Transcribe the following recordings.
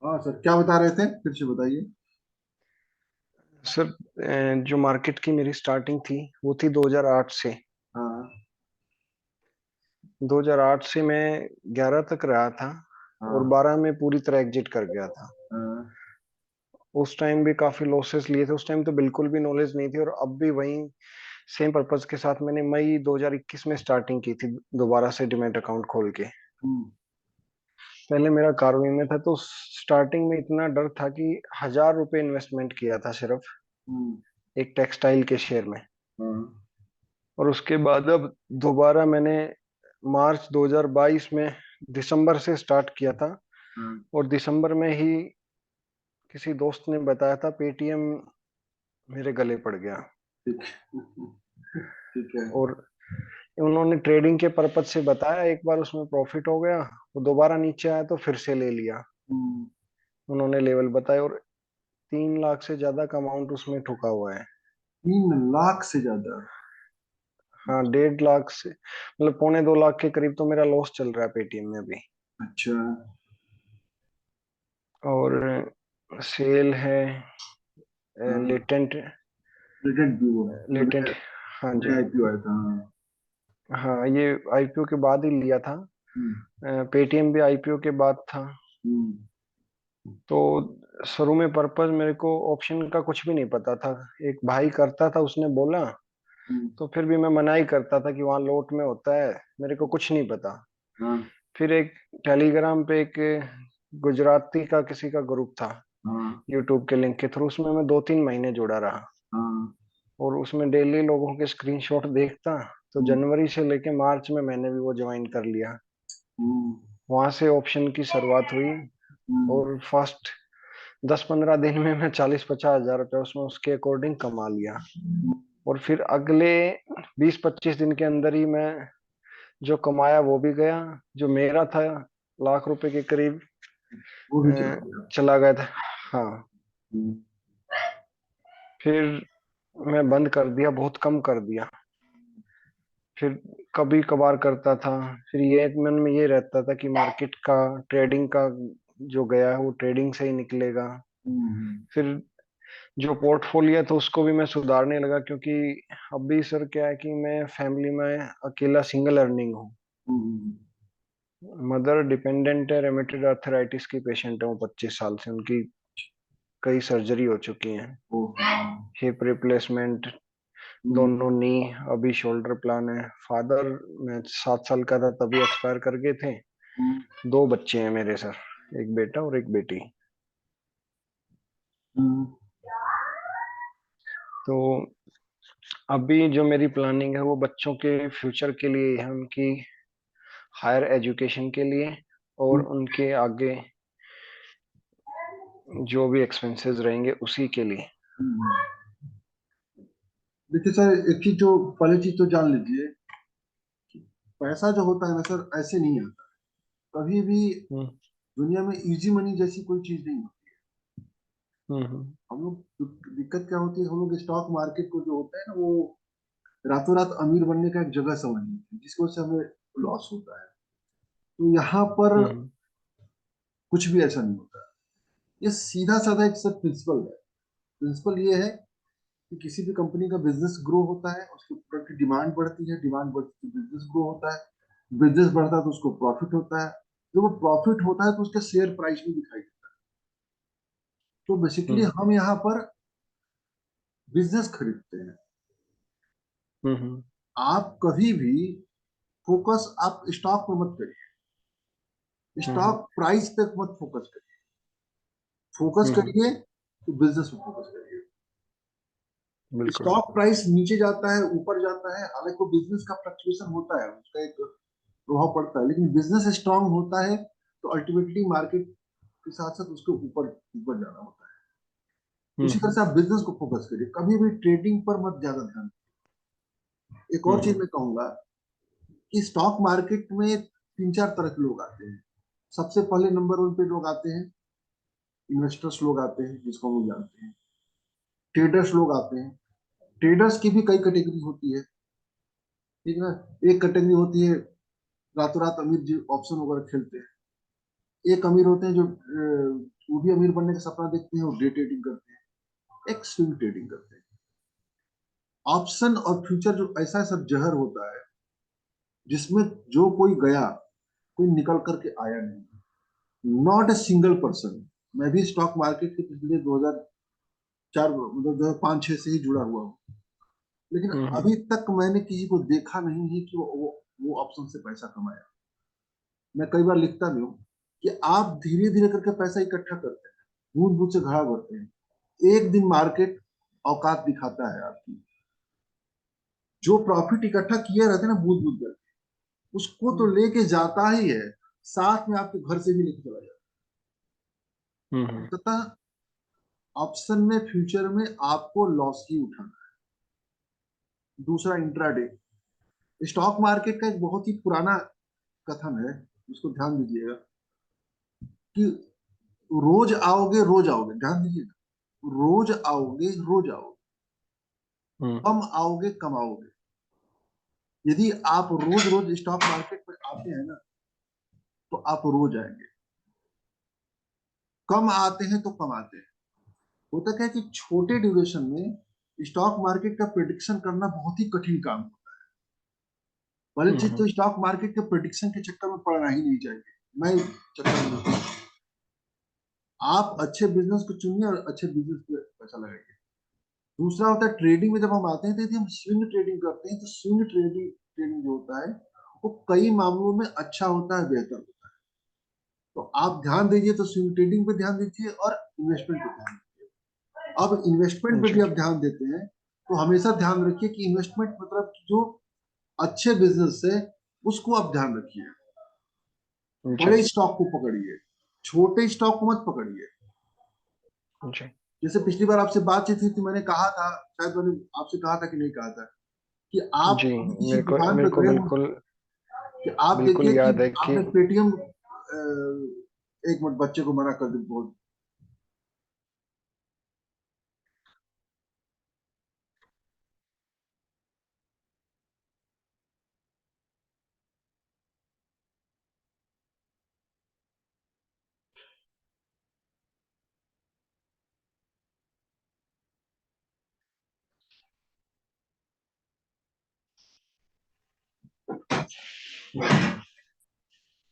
हाँ सर, क्या बता रहे थे, फिर से बताइए। सर, जो मार्केट की मेरी स्टार्टिंग थी वो थी 2008 से। हाँ 2008 से मैं 11 तक रहा था और हाँ 12 में पूरी तरह एग्जिट कर गया था। हाँ। उस टाइम भी काफी लॉसेस लिए थे, उस टाइम तो बिल्कुल भी नॉलेज नहीं थी, और अब भी वही सेम पर्पज के साथ मैंने मई 2021 में स्टार्टिंग की थी दोबारा से डिमेट अकाउंट खोल के। हम्म पहले मेरा कारवही में था, तो स्टार्टिंग में इतना डर था कि 1,000 रुपए इन्वेस्टमेंट किया था सिर्फ हम्म। एक टेक्सटाइल के शेयर में। हाँ और उसके बाद अब दोबारा मैंने मार्च 2022 में दिसंबर से स्टार्ट किया था। हाँ। और दिसंबर में ही किसी दोस्त ने बताया था पेटीएम मेरे गले पड़ गया। ठीक। ठीक है। और उन्होंने ट्रेडिंग के पर्पज से बताया, एक बार उसमें प्रॉफिट हो गया, वो दोबारा नीचे आया तो फिर से ले लिया। हम्म। उन्होंने लेवल बताया, और 3 लाख से ज्यादा का अमाउंट उसमें ठुका हुआ है। 3 लाख से ज्यादा? हाँ, 1.5 लाख से मतलब 2.25 लाख के करीब तो मेरा लॉस चल रहा है पेटीएम में अभी। अच्छा। और सेल है हाँ, लेटेंट। रिटेंट भी हुआ जो लेटेंट। नया हाँ जी। नया आईपीओ आया था। हाँ। हाँ, ये आईपीओ के बाद ही लिया था। हम्म पेटीएम भी आईपीओ के बाद था। हम्म तो शुरू में पर्पस मेरे को ऑप्शन का कुछ भी नहीं पता था। एक भाई करता था, उसने बोला, हम्म। तो फिर भी मैं मना ही करता था कि वहाँ लोट में होता है, मेरे को कुछ नहीं पता। हाँ फिर एक टेलीग्राम पे एक गुजराती का किसी का ग्रुप था, हाँ यूट्यूब के लिंक के थ्रू, उसमें मैं 2-3 महीने जुड़ा रहा। हाँ। और उसमें डेली लोगों के स्क्रीनशॉट देखता। तो हम्म जनवरी से लेके मार्च में मैंने भी वो ज्वाइन कर लिया। हम्म वहां से ऑप्शन की शुरुआत हुई। हम्म और फर्स्ट 10-15 दिन में मैं 40-50 हजार रुपये उसमें उसके अकॉर्डिंग कमा लिया। और फिर अगले 20-25 दिन के अंदर ही मैं जो कमाया वो भी गया। जो मेरा था लाख रुपए के करीब वो अ, भी चला गया। चला गया था। हाँ। हम्म फिर मैं बंद कर दिया, बहुत कम कर दिया। फिर कभी कभार करता था। फिर ये मन में ये रहता था कि मार्केट का, ट्रेडिंग का जो गया है वो ट्रेडिंग से ही निकलेगा। हम्म फिर जो पोर्टफोलियो था उसको भी मैं सुधारने लगा, क्योंकि अभी सर क्या है कि मैं फैमिली में अकेला सिंगल अर्निंग हूँ। हम्म मदर डिपेंडेंट है, रेमेटेड अर्थराइटिस की पेशेंट है वो, 25 साल से उनकी कई सर्जरी हो चुकी हैं। हम्म। हिप रिप्लेसमेंट, हम्म दोनों नी, अभी शोल्डर प्लान है। फादर, मैं 7 साल का था तभी एक्सपायर कर गए थे। हम्म 2 बच्चे हैं मेरे सर, एक बेटा और एक बेटी। हम्म। तो अभी जो मेरी प्लानिंग है वो बच्चों के फ्यूचर के लिए है, उनकी हायर एजुकेशन के लिए, और उनके आगे जो भी एक्सपेंसेस रहेंगे उसी के लिए। हम्म। देखिए सर, एक चीज जो पहली चीज तो जान लीजिए, पैसा जो होता है ना सर, ऐसे नहीं आता कभी भी। हम्म दुनिया में इजी मनी जैसी कोई चीज नहीं होती। हम्म हम लोग, दिक्कत क्या होती है, हम लोग स्टॉक मार्केट को जो होता है ना, वो रातों रात अमीर बनने का एक जगह समझ लेते हैं, जिसकी वजह से हमें लॉस होता है। तो यहाँ पर हम्म कुछ भी ऐसा नहीं होता। ये सीधा साधा एक सब प्रिंसिपल है। प्रिंसिपल ये है कि किसी भी कंपनी का बिजनेस ग्रो होता है, उसके प्रोडक्ट की डिमांड बढ़ती है, डिमांड बढ़ती है, बिजनेस ग्रो होता है, बिजनेस बढ़ता है तो उसको प्रॉफिट होता है। जब वो प्रॉफिट होता है तो उसके शेयर प्राइस में दिखाई देता है। तो बेसिकली हम्म हम यहाँ पर बिजनेस खरीदते हैं। हम्म आप कभी भी फोकस आप स्टॉक में मत करिए, हम्म स्टॉक प्राइस पे मत फोकस करिए। फोकस हम्म, करिए तो बिजनेस में फोकस करिए। बिल्कुल। स्टॉक प्राइस नीचे जाता है, ऊपर जाता है, हालांकि वो बिजनेस का फ्लक्चुएशन होता है, उसका एक प्रभाव पड़ता है, लेकिन बिजनेस स्ट्रांग होता है तो अल्टीमेटली मार्केट के साथ साथ उसके ऊपर ऊपर जाना होता है। तो इसी तरह हम्म से आप बिजनेस को फोकस करिए, कभी भी ट्रेडिंग पर मत ज्यादा ध्यान दीजिए। एक और चीज हम्म मैं कहूंगा कि स्टॉक मार्केट में तीन चार तरह के लोग आते हैं। सबसे पहले नंबर वन पे लोग आते हैं, इन्वेस्टर्स लोग आते हैं, जिसको हम लोग जानते हैं। ट्रेडर्स लोग आते हैं। ट्रेडर्स की भी कई कैटेगरी होती है, ठीक है ना। एक कैटेगरी होती है रातों रात अमीर जी ऑप्शन वगैरह खेलते हैं। एक अमीर होते हैं जो वो भी अमीर बनने का सपना देखते हैं और डे ट्रेडिंग करते हैं, एक स्विंग ट्रेडिंग करते हैं। ऑप्शन और फ्यूचर जो ऐसा सब जहर होता है जिसमें जो कोई गया, कोई निकल करके आया नहीं, नॉट ए सिंगल पर्सन। मैं भी स्टॉक मार्केट के पिछले 2004 मतलब 2005-6 से ही जुड़ा हुआ हूँ, लेकिन हम्म। अभी तक मैंने किसी को देखा नहीं है कि वो ऑप्शन से पैसा कमाया। मैं कई बार लिखता भी हूँ कि आप धीरे धीरे करके पैसा इकट्ठा करते हैं, बूंद बूंद से घड़ा भरते हैं, एक दिन मार्केट औकात दिखाता है आपकी। जो प्रॉफिट इकट्ठा किए रहते हैं ना बूंद बूंद करके, उसको तो लेके जाता ही है, साथ में आपके घर से भी लेके चला जाता हम्म। है। तथा ऑप्शन में फ्यूचर में आपको लॉस ही उठाना है। दूसरा इंट्राडे। स्टॉक मार्केट का एक बहुत ही पुराना कथन है, उसको ध्यान दीजिएगा, कि रोज आओगे, ध्यान दीजिएगा, रोज आओगे रोज आओगे, हम्म। कम आओगे कम आओगे। यदि आप रोज रोज स्टॉक मार्केट में आते हैं ना, तो आप रोज आएंगे। कम आते हैं तो कम आते हैं। होता क्या है कि छोटे ड्यूरेशन में स्टॉक मार्केट का प्रिडिक्शन करना बहुत ही कठिन काम है। पहली चीज हम्म। तो स्टॉक मार्केट के प्रिडिक्शन के चक्कर में पड़ना ही नहीं चाहिए। मैं चक्कर में नहीं पड़ता। आप अच्छे बिजनेस को चुनिए और अच्छे बिजनेस पे पैसा लगाइए। दूसरा होता है ट्रेडिंग में, जब हम आते हैं तो यदि हम स्विंग ट्रेडिंग करते हैं तो स्विंग ट्रेडिंग ट्रेडिंग जो होता है वो कई मामलों में अच्छा होता है, बेहतर होता है। तो आप ध्यान दीजिए तो स्विंग ट्रेडिंग पे ध्यान दीजिए और इन्वेस्टमेंट पे ध्यान दीजिए। अब इन्वेस्टमेंट पे जी। भी आप ध्यान देते हैं तो हमेशा ध्यान रखिए कि इन्वेस्टमेंट मतलब जो अच्छे बिजनेस है उसको आप ध्यान रखिए। जी। बड़े स्टॉक को पकड़िए, छोटे स्टॉक को मत पकड़िए। जी। जैसे पिछली बार आपसे बातचीत हुई थी, मैंने कहा था, शायद मैंने आपसे कहा था कि नहीं कहा था, कि आप जी। अभी किसी दुकान मेरे पे को गए हो, बिल्कुल कि आप बिल्कुल देखिए कि याद है कि आपने पेटीएम, एक मिनट बच्चे को मना कर दे बहुत।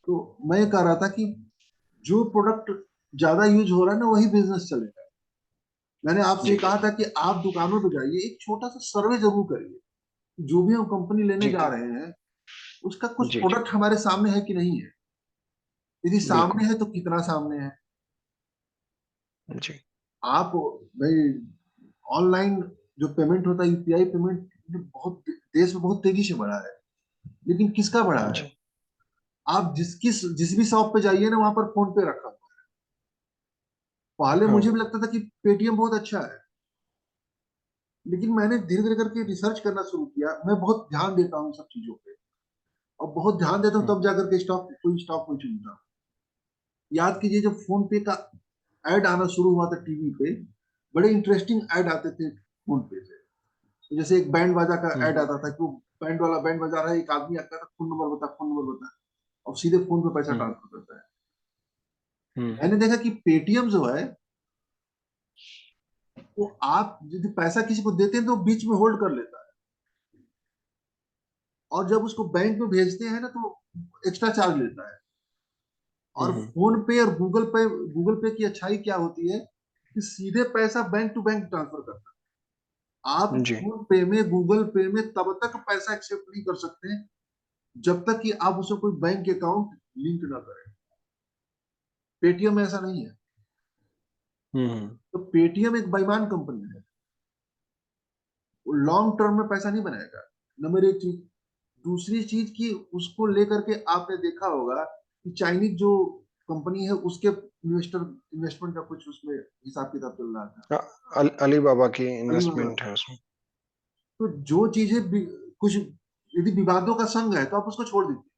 तो मैं ये कह रहा था कि जो प्रोडक्ट ज्यादा यूज हो रहा है ना वही बिजनेस चलेगा। मैंने आपसे ये जी। कहा था कि आप दुकानों पे जाइए, एक छोटा सा सर्वे जरूर करिए, जो भी हम कंपनी लेने जी। जा रहे हैं उसका कुछ जी। जी। प्रोडक्ट हमारे सामने है कि नहीं है। यदि बिल्कुल। सामने है तो कितना सामने है। जी। आप भाई ऑनलाइन जो पेमेंट होता है, यूपीआई पेमेंट, ये बहुत देश में बहुत तेजी से बढ़ा है, लेकिन किसका बढ़ा है? जी। आप जिस भी शॉप पे जाइए ना, वहां पर फोन पे रखा हुआ है। पहले हाँ। मुझे भी लगता था कि पेटीएम बहुत अच्छा है, लेकिन मैंने धीरे धीरे करके रिसर्च करना शुरू किया। मैं बहुत ध्यान देता हूँ सब चीजों पे, और बहुत ध्यान देता हूँ हम्म। तब जाकर के स्टॉक में चुनता हूँ। याद कीजिए जब फोन पे का ऐड आना शुरू हुआ था टीवी पे, बड़े इंटरेस्टिंग ऐड आते थे फोन पे से। तो जैसे एक बैंड बाजा का ऐड हम्म। आता था कि वो बैंड वाला बैंड बजा रहा है, एक आदमी आता था, फोन नंबर बता, फोन नंबर बता, और सीधे फोन पे पैसा हम्म। ट्रांसफर करता है। हम्म। मैंने देखा कि पेटीएम जो है, वो आप यदि पैसा किसी को देते हैं तो वो बीच में होल्ड कर लेता है, और जब उसको बैंक में भेजते हैं ना तो एक्स्ट्रा चार्ज लेता है। और हम्म। फोन पे और गूगल पे की अच्छाई क्या होती है कि सीधे पैसा बैंक टू बैंक ट्रांसफर करता है। आप जी। फोन पे में, गूगल पे में तब तक पैसा एक्सेप्ट नहीं कर सकते जब तक कि आप उसे कोई बैंक अकाउंट लिंक ना करें। पेटीएम में ऐसा नहीं है। हम्म। तो पेटीएम एक बेईमान कंपनी है, वो लॉन्ग टर्म में पैसा नहीं बनाएगा। नंबर एक चीज। दूसरी चीज की उसको लेकर के आपने देखा होगा कि चाइनीज जो कंपनी है उसके इन्वेस्टमेंट का कुछ उसमें हिसाब किताब चल रहा था। अलीबाबा की अलीबाबा। इन्वेस्टमेंट है उसमें। तो जो चीजें कुछ यदि विवादों का संग है तो आप उसको छोड़ दीजिए।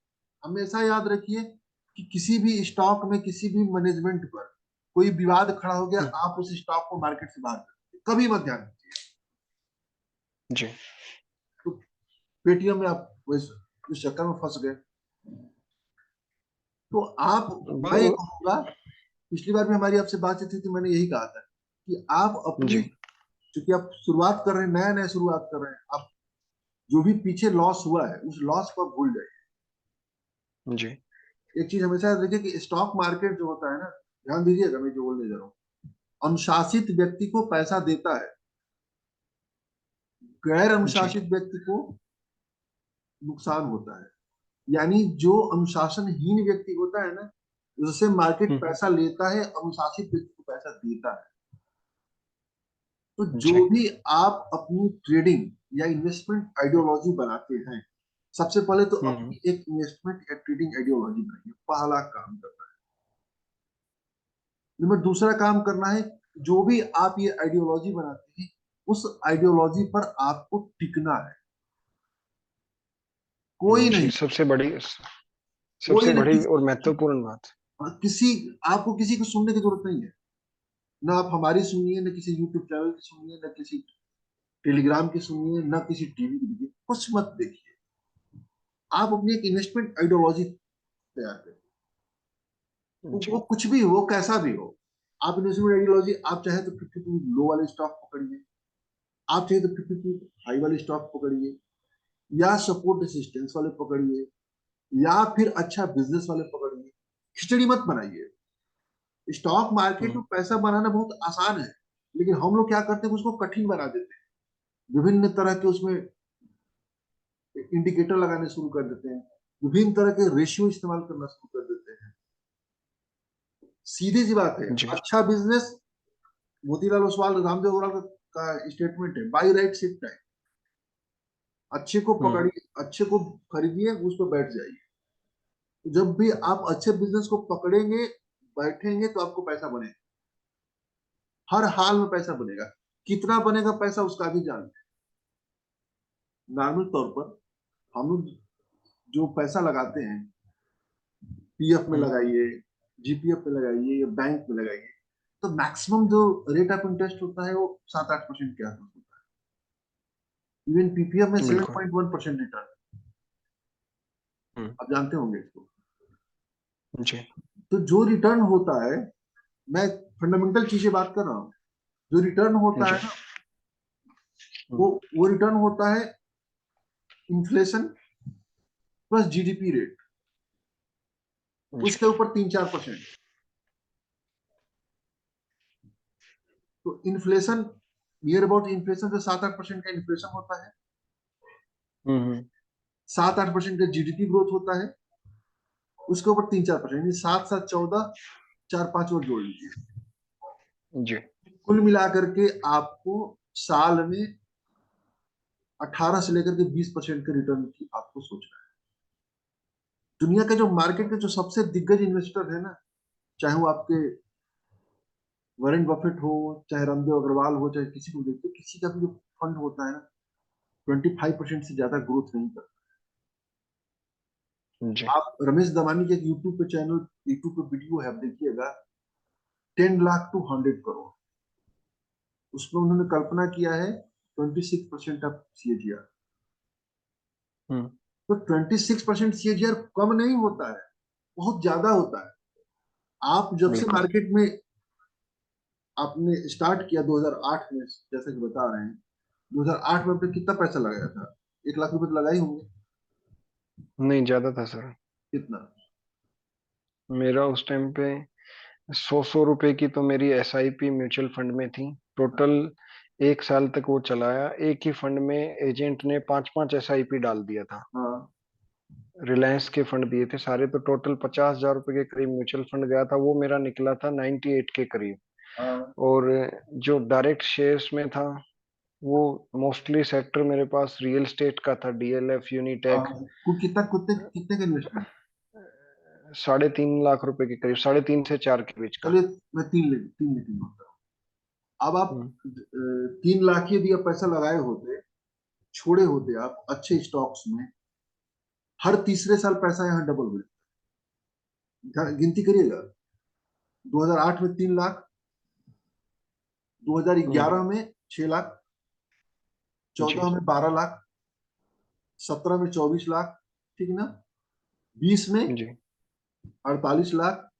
हमेशा याद रखिए कि किसी भी स्टॉक में, किसी भी मैनेजमेंट पर कोई विवाद खड़ा हो गया, हम्म। आप उस स्टॉक को मार्केट से बाहर कर दीजिए, कभी मत ध्यान दीजिए। जी। तो पेटीएम में आप उस चक्कर में फंस गए। तो आप, मैं ये वो- कहूंगा, पिछली बार भी हमारी आपसे बातचीत हुई थी, मैंने यही कहा था कि आप अपनी, जी। क्योंकि आप शुरुआत कर रहे हैं, नया नया शुरुआत कर रहे हैं, आप जो भी पीछे लॉस हुआ है उस लॉस को आप भूल जाइए। जी। एक चीज हमेशा याद रखिए कि स्टॉक मार्केट जो होता है ना, ध्यान दीजिएगा मैं जो बोलने जा रहा हूँ, अनुशासित व्यक्ति को पैसा देता है, गैर जी। अनुशासित व्यक्ति को नुकसान होता है। यानी जो अनुशासनहीन व्यक्ति होता है ना, उससे मार्केट हम्म। पैसा लेता है, अनुशासित व्यक्ति को पैसा देता है। तो जो जी। भी आप अपनी ट्रेडिंग या इन्वेस्टमेंट आइडियोलॉजी बनाते हैं, सबसे पहले तो हम्म। अपनी एक इन्वेस्टमेंट या ट्रेडिंग आइडियोलॉजी बनाइए, पहला काम करना है। नंबर दूसरा काम करना है, जो भी आप ये आइडियोलॉजी बनाते हैं, उस आइडियोलॉजी पर आपको टिकना है। कोई जी, नहीं, सबसे कोई नहीं, बड़ी और महत्वपूर्ण बात। किसी, आपको किसी को सुनने की जरूरत नहीं है। ना आप हमारी सुनिए, ना किसी यूट्यूब चैनल की सुनिए, ना किसी टेलीग्राम की सुनिए, ना किसी टीवी की देखिए, कुछ मत देखिए। आप अपनी एक इन्वेस्टमेंट आइडियोलॉजी तैयार करिए। वो जी। कुछ भी हो, कैसा भी हो। आप इन्वेस्टमेंट आइडियोलॉजी, आप चाहे तो 52 लो वाले स्टॉक पकड़िए, आप चाहे तो 52 हाई वाले स्टॉक पकड़िए, या सपोर्ट रेसिस्टेंस वाले पकड़िए, या फिर अच्छा बिजनेस वाले पकड़िए। खिचड़ी मत बनाइए। स्टॉक मार्केट में हम्म। पैसा बनाना बहुत आसान है, लेकिन हम लोग क्या करते हैं, उसको कठिन बना देते हैं। विभिन्न तरह के उसमें इंडिकेटर लगाने शुरू कर देते हैं, विभिन्न तरह के रेशियो इस्तेमाल करना शुरू कर देते हैं। सीधी सी बात है, जी। अच्छा बिजनेस, मोतीलाल ओसवाल, रामदेव अग्रवाल का स्टेटमेंट है, बाई राइट सिट टाइम। अच्छे को हम्म। पकड़िए, अच्छे को खरीदिए, उस पर बैठ जाइए। जब भी आप अच्छे बिजनेस को पकड़ेंगे, बैठेंगे, तो आपको पैसा बनेगा। हर हाल में पैसा बनेगा। कितना बनेगा पैसा, उसका भी जान। नॉर्मल तौर पर हम लोग जो पैसा लगाते हैं, पीएफ में हम्म। लगाइए, जीपीएफ में लगाइए, या बैंक में लगाइए, तो मैक्सिमम जो रेट ऑफ इंटरेस्ट होता है वो 7-8% के आसपास होता है। इवन पीपीएफ में सेवन बिल्कुल। Point one percent return. हम्म। आप जानते होंगे इसको। जी। तो जो रिटर्न होता है, मैं फंडामेंटल चीजें बात कर रहा हूँ, जो रिटर्न होता जी। है ना, वो हम्म। वो रिटर्न होता है इन्फ्लेशन प्लस जीडीपी रेट, जी। उसके ऊपर 3-4%। तो इन्फ्लेशन, नियर अबाउट इन्फ्लेशन से 7-8% का इन्फ्लेशन होता है, हम्म। 7-8% का जीडीपी ग्रोथ होता है, उसके ऊपर 3-4%, 7-7 14, 4-5 और जोड़ लीजिए। जी। कुल मिलाकर के आपको साल में 18 से लेकर के 20% के रिटर्न की आपको सोचना है। दुनिया के जो मार्केट के जो सबसे दिग्गज इन्वेस्टर है ना, चाहे वो आपके वॉरेन बफेट हो, चाहे रामदेव अग्रवाल हो, चाहे किसी को देखते, किसी का भी जो फंड होता है ना, 25% से ज्यादा ग्रोथ नहीं करता। जी। आप रमेश दमानी के एक यूट्यूब पे चैनल, यूट्यूब पे वीडियो है, आप देखिएगा, 10 लाख टू 100 करोड़, उसमें उन्होंने कल्पना किया है 26% ऑफ सीएजीआर। हम्म। तो 26% सीएजीआर कम नहीं होता है, बहुत ज्यादा होता है। आप जब से बिल्कुल। मार्केट में आपने स्टार्ट किया 2008 में, जैसे कि बता रहे हैं, 2008 में आपने कितना पैसा लगाया था? 1 लाख रुपए तो लगाए होंगे। नहीं, ज्यादा था सर। कितना? मेरा उस टाइम पे 100 100 रुपए की तो मेरी एसआईपी म्यूचुअल फंड में थी टोटल। 1 साल तक वो चलाया। एक ही फंड में एजेंट ने 5 5 एसआईपी डाल दिया था। हाँ, रिलायंस के फंड दिए थे सारे, तो टोटल 50,000 रुपए के करीब म्यूचुअल फंड गया था। वो मेरा निकला था 98 के करीब। हाँ, और जो डायरेक्ट शेयर्स में था, वो मोस्टली सेक्टर मेरे पास रियल एस्टेट का था, डीएलएफ, हाँ। यूनिटेक। कितना, कितने कितने का इन्वेस्टमेंट? 3.5 लाख रुपए के करीब, 3.5 से 4 के बीच का। चलिए, मैं 3 लेता हूँ। अब आप हम्म। 3 लाख यदि आप पैसा लगाए होते, छोड़े होते आप अच्छे स्टॉक्स में, हर तीसरे साल पैसा यहाँ डबल हो जाता। गिनती करिएगा, 2008 में 3 लाख, हम्म। 2011 में 6 लाख, जी। 14 में 12 लाख, 17 में 24 लाख, ठीक ना, 20 में जी। 48 लाख,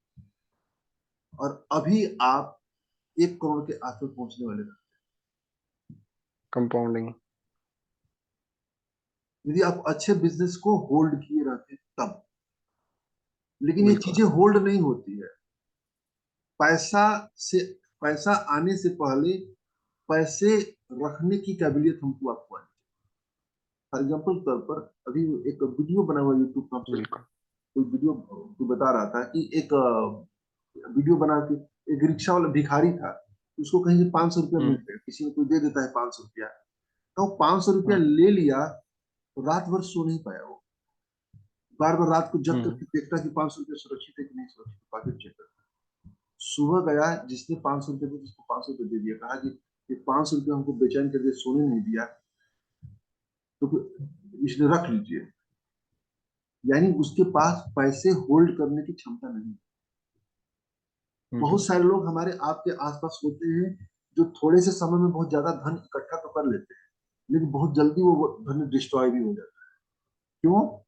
और अभी आप 1 करोड़ के आसपास पहुंचने वाले हैं। कंपाउंडिंग। यदि आप अच्छे बिजनेस को होल्ड किए रहते तब। लेकिन ये बिल्कुल। चीजें होल्ड नहीं होती है। पैसा से पैसा आने से पहले पैसे रखने की काबिलियत हमको आपको आनी। फॉर एग्जाम्पल तौर पर अभी एक वीडियो बना हुआ यूट्यूब पर, हमसे बिल्कुल। कोई वीडियो तो बता रहा था कि एक वीडियो बना के एक रिक्शा वाला भिखारी था, उसको कहीं से 500 रुपया मिल हम्म। गया, किसी ने कोई दे देता है 500 रुपया, तो 500 रुपया हम्म। ले लिया, तो रात भर सो नहीं पाया वो। बार बार रात को जग हम्म। करके देखता कि 500 रुपया सुरक्षित है कि नहीं सुरक्षित, पॉकेट चेक करता। सुबह गया, जिसने 500 रुपये थे उसको 500 रुपये दे दिया, कहा कि ये 500 रुपया हमको बेचैन कर दिया, सोने नहीं दिया, तो फिर इसने रख लीजिए। यानी उसके पास पैसे होल्ड करने की क्षमता नहीं। बहुत हम्म। सारे लोग हमारे आपके आसपास होते हैं जो थोड़े से समय में बहुत ज्यादा धन इकट्ठा तो कर लेते हैं, लेकिन बहुत जल्दी वो धन डिस्ट्रॉय भी हो जाता है। क्यों?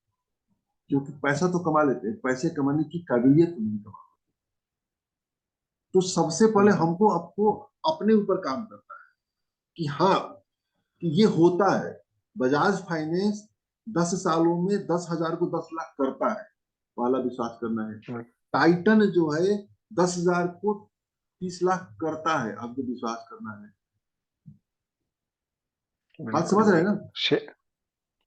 क्योंकि पैसा तो कमा लेते हैं, पैसे कमाने की काबिलियत तो नहीं कमा। तो सबसे पहले हम्म। हमको आपको अपने ऊपर काम करना है कि हाँ, कि ये होता है। बजाज फाइनेंस 10 सालों में 10,000 को 10 लाख करता है, पहला विश्वास करना है। टाइटन जो है 10,000 को 30 लाख करता है, आपको विश्वास करना है। बात बिल्कुल। समझ रहे हैं ना?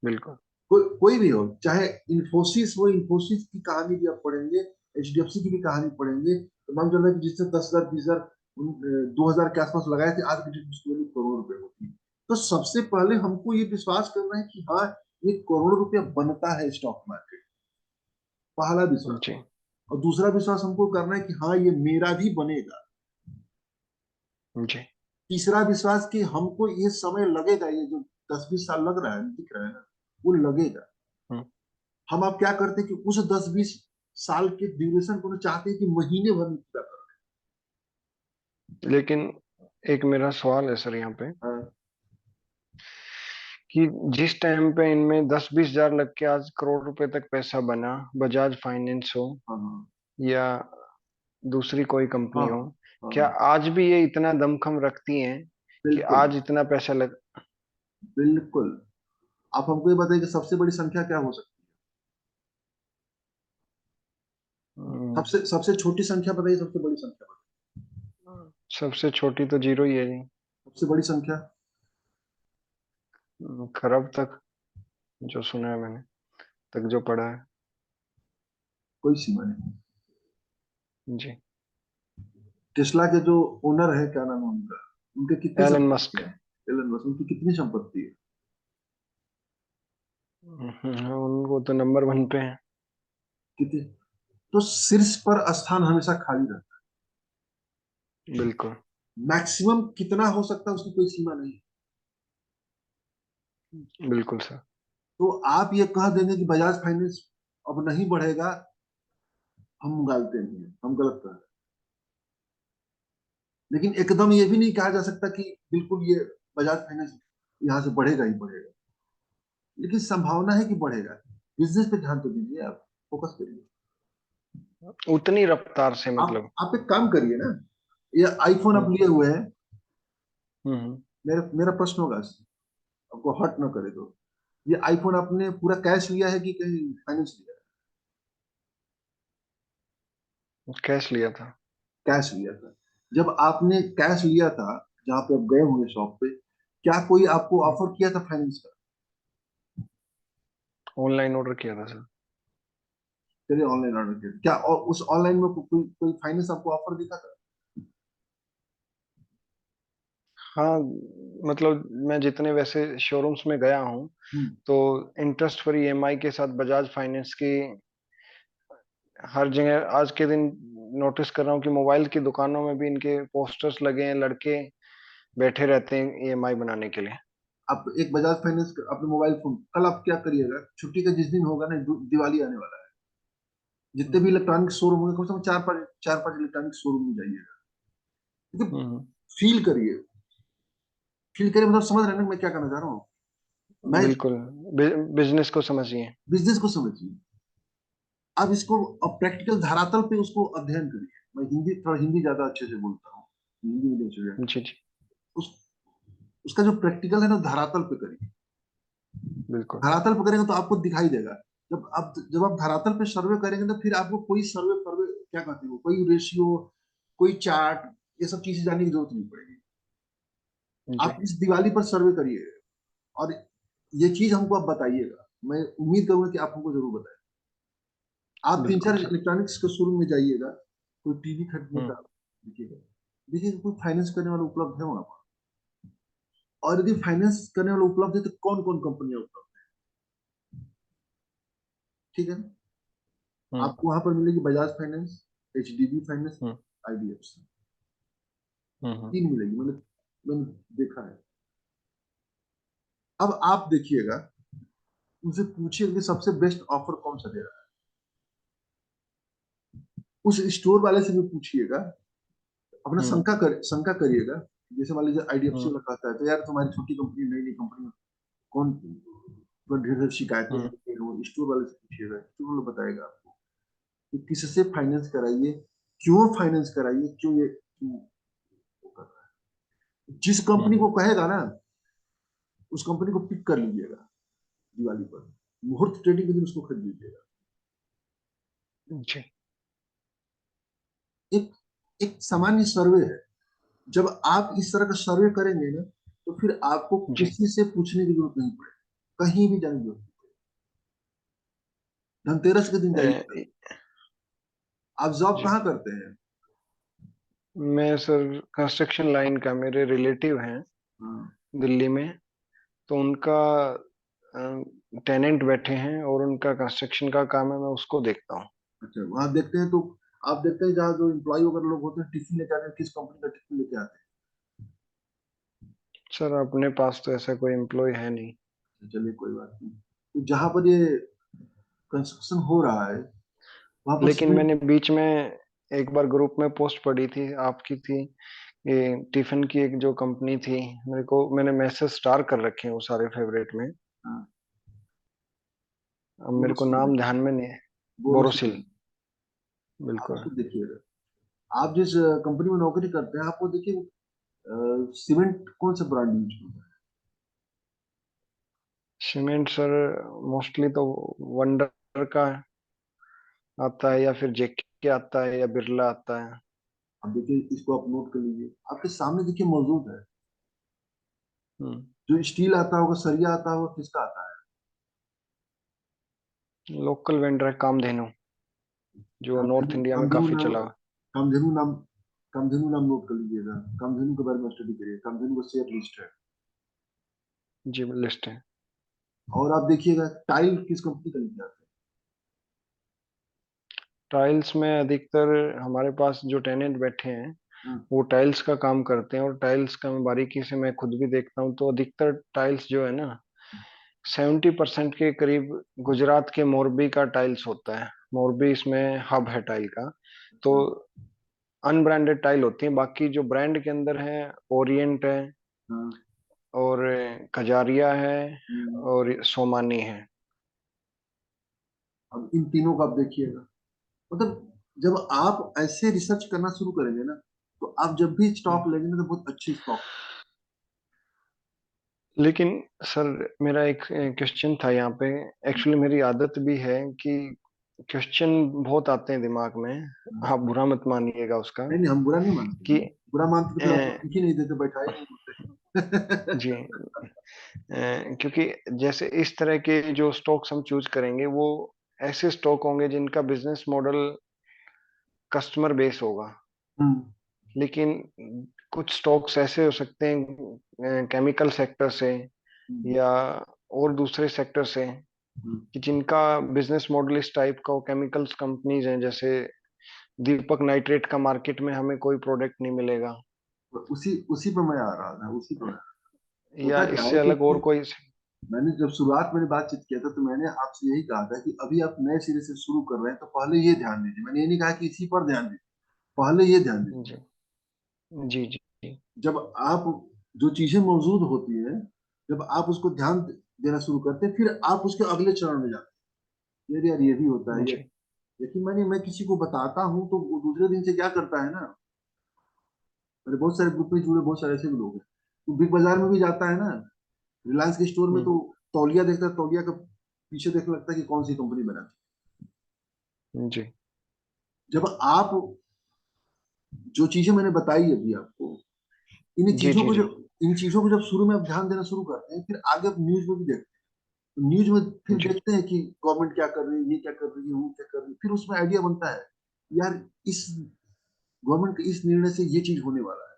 बिल्कुल। कोई भी हो, चाहे इंफोसिस हो, इंफोसिस की कहानी भी आप पढ़ेंगे, एचडीएफसी की भी कहानी पढ़ेंगे, तो मालूम चल रहा है कि जिससे 10,000 20,000 2,000 के आसपास लगाए थे, आज की डेट में उसकी वैल्यू करोड़ रुपए होती है। तो सबसे पहले हमको ये विश्वास करना है कि हाँ, ये करोड़ रुपया बनता है स्टॉक मार्केट, पहला विश्वास। जी। और दूसरा विश्वास हमको करना है कि हाँ, ये मेरा भी बनेगा। जी। तीसरा विश्वास कि हमको ये समय लगेगा, ये जो 10 20 साल लग रहा है, दिख रहा है ना, वो लगेगा। हम्म। हम आप क्या करते हैं कि उस 10 20 साल के ड्यूरेशन को चाहते हैं कि महीने भर में पूरा कर लेकिन एक मेरा सवाल है सर यहाँ पे, दें। हाँ, कि जिस टाइम पे इनमें 10-20 हजार लग के आज करोड़ रुपए तक पैसा बना, बजाज फाइनेंस हो हाँ, हाँ, या दूसरी कोई हाँ, कंपनी हो, हाँ, क्या हाँ, आज भी ये इतना दमखम रखती हैं कि बिल्कुल, आज इतना पैसा लग। बिल्कुल। आप हमको ये बताइए कि सबसे बड़ी संख्या क्या हो सकती है? हम्म, सबसे सबसे छोटी संख्या बताइए, सबसे बड़ी संख्या बताइए। सबसे छोटी तो जीरो ही है जी। सबसे बड़ी संख्या? खरब तक, जो सुना है मैंने, तक जो पढ़ा है। कोई सीमा नहीं। जी। टेस्ला के जो ओनर है, क्या नाम है उनका, उनके कितनी एलन संपत्ति मस्क। है? एलन मस्क, उनकी कितनी संपत्ति है? उनको तो नंबर 1 पे है। कितनी? तो शीर्ष पर स्थान हमेशा खाली रहता बिल्कुल। है। मैक्सिमम कितना हो सकता है उसकी कोई सीमा नहीं। बिल्कुल सर। तो आप ये कह देंगे कि बजाज फाइनेंस अब नहीं बढ़ेगा, हम गालते नहीं हैं, हम गलत कर रहे हैं। लेकिन एकदम ये भी नहीं कहा जा सकता कि बिल्कुल ये बजाज फाइनेंस यहाँ से बढ़ेगा ही बढ़ेगा। लेकिन संभावना है कि बढ़ेगा। बिजनेस पे ध्यान तो दीजिए, आप फोकस करिए। उतनी रफ्तार से मतलब। आप एक काम करिए ना, ये आईफोन आप हम्म। लिए हुए हैं। हम्म। मेरा मेरा प्रश्न होगा, आपको हर्ट ना करे तो, ये आईफोन आपने पूरा कैश लिया है कि कहीं फाइनेंस लिया है? कैश लिया था। कैश लिया था। जब आपने कैश लिया था, जहां पे आप गए होंगे शॉप पे, क्या कोई आपको ऑफर किया था फाइनेंस का? ऑनलाइन ऑर्डर किया था सर। चलिए ऑनलाइन ऑर्डर किया, क्या और उस ऑनलाइन में कोई कोई फाइनेंस आपको ऑफर दिखा था? हाँ, मतलब मैं जितने वैसे शोरूम्स में गया हूँ, हम्म, तो इंटरेस्ट फ्री ईएमआई के साथ बजाज फाइनेंस की हर जगह आज के दिन नोटिस कर रहा हूँ कि मोबाइल की दुकानों में भी इनके पोस्टर्स लगे हैं, लड़के बैठे रहते हैं ईएमआई बनाने के लिए। आप एक बजाज फाइनेंस अपने मोबाइल फोन, कल आप क्या करिएगा, छुट्टी का जिस दिन होगा ना, दिवाली आने वाला है, जितने भी हम्म। इलेक्ट्रॉनिक शोरूम होंगे, कम से कम चार पांच इलेक्ट्रॉनिक शोरूम में जाइएगा। क्योंकि हम्म। फील करिए, फील करिए, मतलब समझ रहे हैं ना मैं क्या कहना चाह रहा हूँ? मैं बिल्कुल। बिजनेस को समझिए। बिजनेस को समझिए। अब इसको, अब प्रैक्टिकल धरातल पे उसको अध्ययन करिए। मैं हिंदी, थोड़ा हिंदी ज्यादा अच्छे से बोलता हूँ, हिंदी मीडियम स्टूडेंट। जी जी। उस उसका जो प्रैक्टिकल है ना, धरातल पे करिए। बिल्कुल। धरातल पे करेंगे तो आपको दिखाई देगा। जब आप धरातल पे सर्वे करेंगे तो फिर आपको कोई सर्वे सर्वे क्या कहते हैं, कोई रेशियो, कोई चार्ट, ये सब चीजें जानने की जरूरत नहीं पड़ेगी। जी। आप इस दिवाली पर सर्वे करिए, और ये चीज हमको आप बताइएगा। मैं उम्मीद करूंगा कि आप हमको जरूर बताएं। आप तीन बिल्कुल चार सर। इलेक्ट्रॉनिक्स के शोरूम में जाइएगा, कोई टीवी खरीदने हम्म। का देखिएगा, देखिए कोई फाइनेंस करने वाला उपलब्ध है वहां पर। और यदि फाइनेंस करने वाला उपलब्ध है तो कौन कौन कंपनियां उपलब्ध है, ठीक है। हम्म। आपको वहां पर मिलेगी बजाज फाइनेंस, एचडीबी फाइनेंस, हम्म। आईडीएफसी, हम्म। तीन मिलेगी, मैंने मैंने देखा है। अब आप देखिएगा, उनसे पूछिए कि सबसे बेस्ट ऑफर कौन सा दे रहा है। उस स्टोर वाले से भी पूछिएगा, अपना हम्म। शंका करिएगा। जैसे मान लीजिए आईडीएफसी हम्म। वाला कहता है, तो यार तुम्हारी छोटी कंपनी, नई नई कंपनी, कौन पर ढेर सारी शिकायतें हम्म। हैं, वो स्टोर वाले से पूछिएगा, स्टोर वाला बताएगा आपको कि किससे फाइनेंस कराइए, क्यों फाइनेंस कराइए, क्यों वो कर रहा है। जिस कंपनी हम्म। को कहेगा ना, उस कंपनी को पिक कर लीजिएगा दिवाली पर, मुहूर्त ट्रेडिंग के दिन उसको खरीद लीजिएगा। जी। एक एक सामान्य सर्वे है। जब आप इस तरह का सर्वे करेंगे ना, तो फिर आपको जी। किसी से पूछने की जरूरत नहीं पड़ेगी, कहीं भी जाने की जरूरत नहीं पड़ेगी। धनतेरस के दिन जाइएगा। ए, आप जॉब जी। कहाँ करते हैं? मैं सर कंस्ट्रक्शन लाइन का, मेरे रिलेटिव हैं हाँ। दिल्ली में, तो उनका टेनेंट बैठे हैं और उनका कंस्ट्रक्शन का काम है, मैं उसको देखता हूँ। अच्छा, वहां देखते हैं तो आप देखते हैं जहाँ जो एम्प्लॉय वगैरह लोग होते हैं टिफिन लेके आते हैं, किस कंपनी का टिफिन लेके आते सर अपने पास तो ऐसा कोई एम्प्लॉय है नहीं। हैं? चलिए कोई बात नहीं। तो जहां पर ये कंस्ट्रक्शन हो रहा है, वहां पर लेकिन सीमेंट। मैंने बीच में एक बार ग्रुप में पोस्ट पड़ी थी, आपकी थी, ये टिफिन की एक जो कंपनी थी, मैंने मैसेज स्टार कर रखे हैं वो सारे फेवरेट में। हाँ, अब मेरे को बोरोसिल नाम ध्यान देखिए, में नहीं है। बोरोसिल। बोरोसिल। आप बिल्कुल। उसको देखिएगा। आप जिस कंपनी में नौकरी करते हैं, आपको देखिए सीमेंट कौन सा ब्रांड यूज होता है? सीमेंट सर मोस्टली तो वंडर का आता है, या फिर जेके आता है, या बिरला आता है। आप देखिए, इसको आप नोट कर लीजिए, आपके सामने देखिए मौजूद है। हम्म। जो स्टील आता होगा, सरिया आता होगा, किसका आता है? लोकल वेंडर है कामधेनु, जो नॉर्थ कामधेनु, इंडिया में कामधेनु काफी नाम, चला हुआ कामधेनु नाम, कामधेनु नाम नोट कर लीजिएगा। कामधेनु के बारे में स्टडी करिए, कामधेनु का शेयर लिस्ट है। है। जी लिस्ट है। और आप देखिएगा, टाइल किस कंपनी का लेके आते टाइल्स में अधिकतर हमारे पास जो टेनेंट बैठे हैं हैं? हाँ, वो टाइल्स का काम करते हैं, और टाइल्स का मैं बारीकी से मैं खुद भी देखता हूँ, तो अधिकतर टाइल्स जो है ना, 70% के करीब गुजरात के मोरबी का टाइल्स होता है। मोरबी इसमें हब है टाइल का। तो अच्छा। अनब्रांडेड टाइल होती है, बाकी जो ब्रांड के अंदर है, ओरिएंट है, हाँ। और कजारिया है, हम्म। और सोमानी है। अब इन तीनों का आप देखिएगा, मतलब जब आप ऐसे रिसर्च करना शुरू करेंगे ना, तो आप जब भी हम्म। स्टॉक लेंगे ना, तो बहुत अच्छी स्टॉक। लेकिन सर मेरा एक क्वेश्चन था यहाँ पे। एक्चुअली मेरी आदत भी है कि क्वेश्चन बहुत आते हैं दिमाग में, आप बुरा मत मानिएगा उसका। नहीं नहीं, हम बुरा नहीं मानते कि हैं। बुरा मानते तो अ, फिर आपको लिख ही नहीं देते, बैठा ही नहीं होते। जी, क्योंकि जैसे इस तरह के जो स्टॉक्स हम चूज करेंगे वो ऐसे स्टॉक होंगे जिनका बिजनेस मॉडल कस्टमर बेस होगा। हम्म। लेकिन कुछ स्टॉक्स ऐसे हो सकते हैं केमिकल सेक्टर से, हम्म। या और दूसरे सेक्टर से, हम्म। कि जिनका बिजनेस मॉडल इस टाइप का हो। केमिकल्स कंपनीज हैं, जैसे दीपक नाइट्रेट का मार्केट में हमें कोई प्रोडक्ट नहीं मिलेगा, उसी उसी पर मैं आ रहा था, उसी पर। या होता क्या है इससे कि अलग और कोई। मैंने जब शुरुआत में बातचीत किया था, तो मैंने आपसे यही कहा था कि अभी आप नए सिरे से शुरू कर रहे हैं, तो पहले ये ध्यान दीजिए। मैंने ये नहीं कहा कि इसी पर ध्यान दीजिए, पहले ये ध्यान दीजिए। जी जी जी जी। जब आप, जो चीजें मौजूद होती हैं, जब आप उसको ध्यान देना शुरू करते हैं, फिर आप उसके अगले चरण में जाते हैं। यार यार, ये भी होता है ये। जी लेकिन मैं किसी को बताता हूँ तो वो दूसरे दिन से क्या करता है ना, मेरे बहुत सारे ग्रुप में जुड़े बहुत सारे ऐसे भी लोग हैं, तो बिग बाजार में भी जाता है ना, रिलायंस के स्टोर में, हम्म। तो तौलिया देखता है, तौलिया का पीछे देखने लगता है कि कौन सी कंपनी बनाती जी है। जब आप जो चीजें मैंने बताई अभी आपको, इन जी चीजों जी को जी जब इन चीजों को जब शुरू में आप ध्यान देना शुरू करते हैं, फिर आगे आप न्यूज में भी देखते हैं, तो न्यूज में फिर जी देखते हैं कि गवर्नमेंट क्या कर रही है, ये क्या कर रही है, वो क्या कर रही है, फिर उसमें आइडिया बनता है, यार इस गवर्नमेंट के इस निर्णय से ये चीज होने वाला है,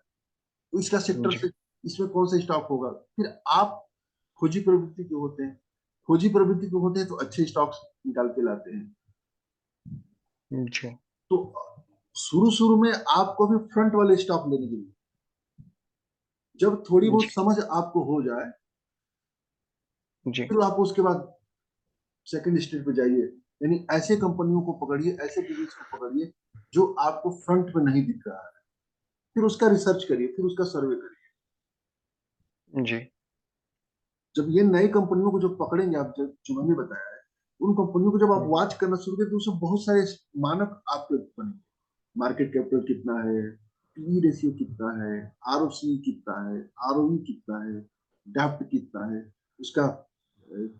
तो इसका सेक्टर जी से इसमें कौन सा स्टॉक होगा। फिर आप खोजी प्रवृत्ति के होते हैं, खोजी प्रवृत्ति के होते हैं तो अच्छे स्टॉक्स निकाल के लाते हैं। जी तो शुरू शुरू में आपको भी फ्रंट वाले स्टॉक लेने के लिए, जब थोड़ी बहुत जी समझ आपको हो जाए, जी फिर आप उसके बाद सेकंड स्टेज पे जाइए, यानी ऐसे कंपनियों को पकड़िए, ऐसे बिजनेस को पकड़िए जो आपको फ्रंट पे नहीं दिख रहा है, फिर उसका रिसर्च करिए, फिर उसका सर्वे करिए। जी जब ये नई कंपनियों को जब पकड़ेंगे आप, जब जो मैंने बताया है, उन कंपनियों को जब आप वॉच करना शुरू करें तो उसमें बहुत सारे मानक आपके बनेंगे। मार्केट कैपिटल कितना है, पीई रेशियो कितना है, आरओसी कितना है, आरओई कितना है, डेप्ट कितना है, उसका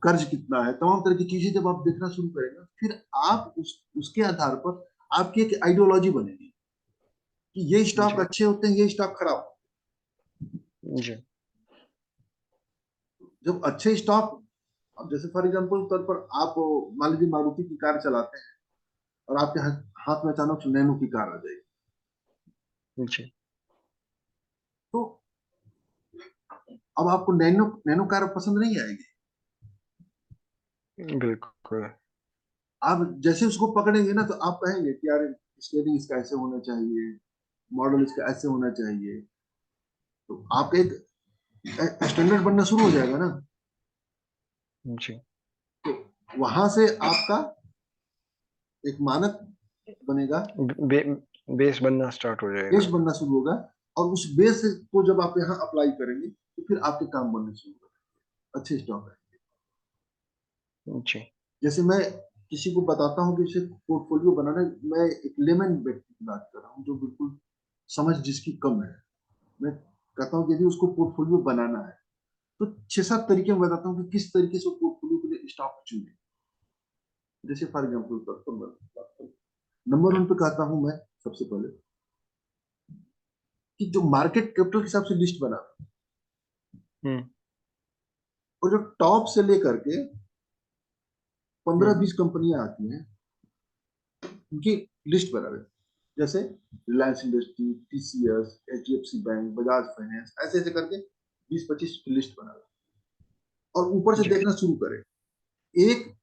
कर्ज कितना है, तमाम तरह की चीजें जब आप देखना शुरू करेंगे, फिर आप उसके आधार पर आपकी एक आइडियोलॉजी बनेगी कि ये स्टॉक जी अच्छे होते हैं, ये स्टॉक खराब होते जी हैं। जब अच्छे स्टॉक, अब जैसे फॉर एग्जाम्पल तौर पर आप मान लीजिए मारुति की कार चलाते हैं और आपके हाथ में अचानक से नैनो की कार आ जाएगी, जी तो अब आपको नैनो नैनो कार पसंद नहीं आएगी। बिल्कुल। आप जैसे उसको पकड़ेंगे ना तो आप कहेंगे कि यार स्टेयरिंग इसका ऐसे होना चाहिए, मॉडल इसका ऐसे होना चाहिए, तो आपका एक स्टैंडर्ड बनना शुरू हो जाएगा ना। जी तो वहां से आपका एक मानक बनेगा, बे, बेस बनना स्टार्ट हो बेस जाएगा। बनना शुरू होगा, और उस बेस को जब आप यहाँ अप्लाई करेंगे तो फिर आपके काम बनने शुरू होगा, अच्छे स्टॉक है। जी जैसे मैं किसी को बताता हूँ कि इसे पोर्टफोलियो बनाना है, मैं एक लेमन व्यक्ति की बात कर रहा हूँ जो बिल्कुल समझ जिसकी कम है, मैं कहता हूँ कि यदि उसको पोर्टफोलियो बनाना है तो 6-7 तरीके मैं बताता हूँ कि किस तरीके से पोर्टफोलियो के लिए स्टॉक चुने। जैसे फॉर एग्जाम्पल नंबर वन पे कहता हूँ मैं सबसे पहले कि जो मार्केट कैपिटल के हिसाब से लिस्ट बना, हम्म और जो टॉप से लेकर के पंद्रह हम्म बीस कंपनियां आती हैं उनकी लिस्ट बना रहे, जैसे Reliance industry, TCS, HDFC bank, Bajaj finance, ऐसे ऐसे करके 20-25 की लिस्ट बना रहे, और ऊपर से जी देखना शुरू करें। एक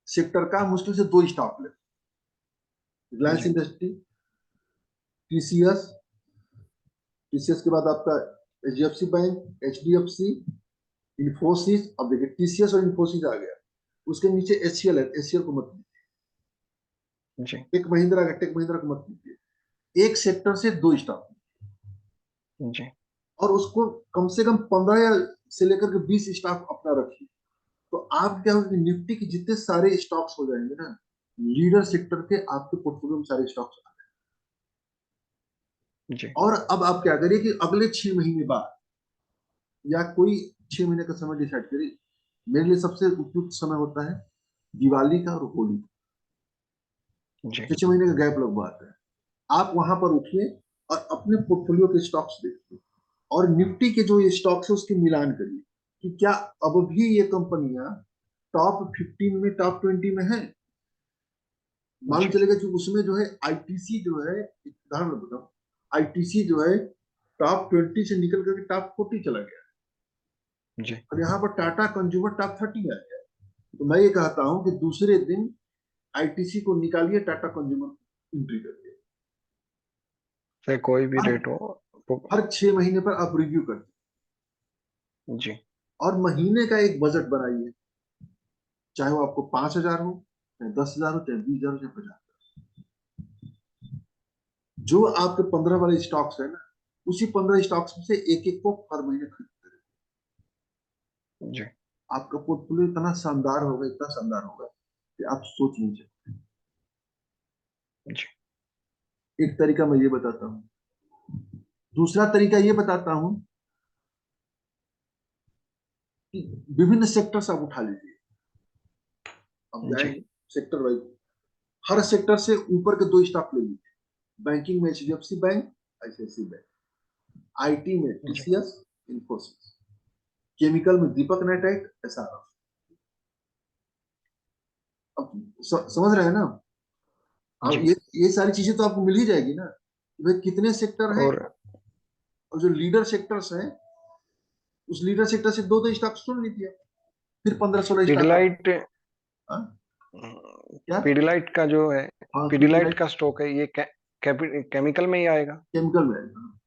सेक्टर का मुश्किल से दो स्टॉक ले, रिलायंस जी इंडस्ट्री, टीसीएस, टीसीएस के बाद आपका एचडीएफसी बैंक, एचडीएफसी, इन्फोसिस, अब देखिए टीसीएस और इन्फोसिस आ गया, उसके नीचे एचसीएल है, एचसीएल को मत जी लीजिए, टेक महिंद्रा को मत लीजिए, एक सेक्टर से दो स्टॉक, जी और उसको कम से कम 15 से लेकर के 20 स्टॉक अपना रखिए। तो आप क्या होगी, निफ्टी के जितने सारे स्टॉक्स हो जाएंगे ना, लीडर सेक्टर के आपके पोर्टफोलियो में सारे स्टॉक्स आ जी गए। और अब आप क्या करिए कि अगले 6 महीने बाद या कोई 6 महीने का समय डिसाइड करिए, मेरे लिए सबसे उपयुक्त समय होता है दिवाली का और होली का, जी 6 महीने का गैप लगवाता है। आप वहां पर उठिए और अपने पोर्टफोलियो के स्टॉक्स देखिए, और निफ्टी के जो ये स्टॉक्स है उसके मिलान करिए कि क्या अब भी ये कंपनियां टॉप 15 में, टॉप 20 में है। मालूम जी चलेगा कि उसमें जो है आईटीसी जो है, एक उदाहरण बताऊं, आईटीसी जो है टॉप 20 से निकल करके टॉप 40 चला गया, जी और यहाँ पर टाटा कंज्यूमर टॉप 30 आ गया। तो मैं ये कहता हूं कि दूसरे दिन आईटीसी को निकालिए, टाटा कंज्यूमर एंट्री करिए। चाहे कोई भी हर रेट हो। हर 6 महीने पर आप रिव्यू करते जी हैं, और महीने का एक बजट बनाइए, चाहे वो आपको 5,000 हो, चाहे 10,000 हो, चाहे 20,000 हो, चाहे 50,000, जो आपके 15 वाले स्टॉक्स है ना, उसी 15 स्टॉक्स में से एक एक को हर महीने खरीदते रहिए। जी आपका पोर्टफोलियो इतना शानदार होगा, इतना शानदार होगा कि आप सोच नहीं सकते। जी। एक तरीका मैं ये बताता हूँ। दूसरा तरीका ये बताता हूँ कि विभिन्न सेक्टर्स आप उठा लीजिए। अब जी। जाएंगे सेक्टर वाइज, हर सेक्टर से ऊपर के दो स्टॉक ले लीजिए। बैंकिंग में HDFC bank, ICIC bank. IT में जी। टीसीएस, इन्फोसिस। केमिकल में दीपक नाइट्राइट, एसआरएफ। अब समझ रहे हैं ना? अब जी। ये सारी चीजें तो आपको मिल ही जाएगी ना, कि भाई कितने सेक्टर हैं। और और जो लीडर सेक्टर्स हैं, उस लीडर सेक्टर से दो दो स्टॉक चुन लीजिए, फिर 15-16 स्टॉक आप। पिडलाइट, हाँ? क्या? पिडलाइट का जो है, हाँ, पिडलाइट पीडीलाइट का स्टॉक है ये केमिकल में ही आएगा, केमिकल में है। हाँ।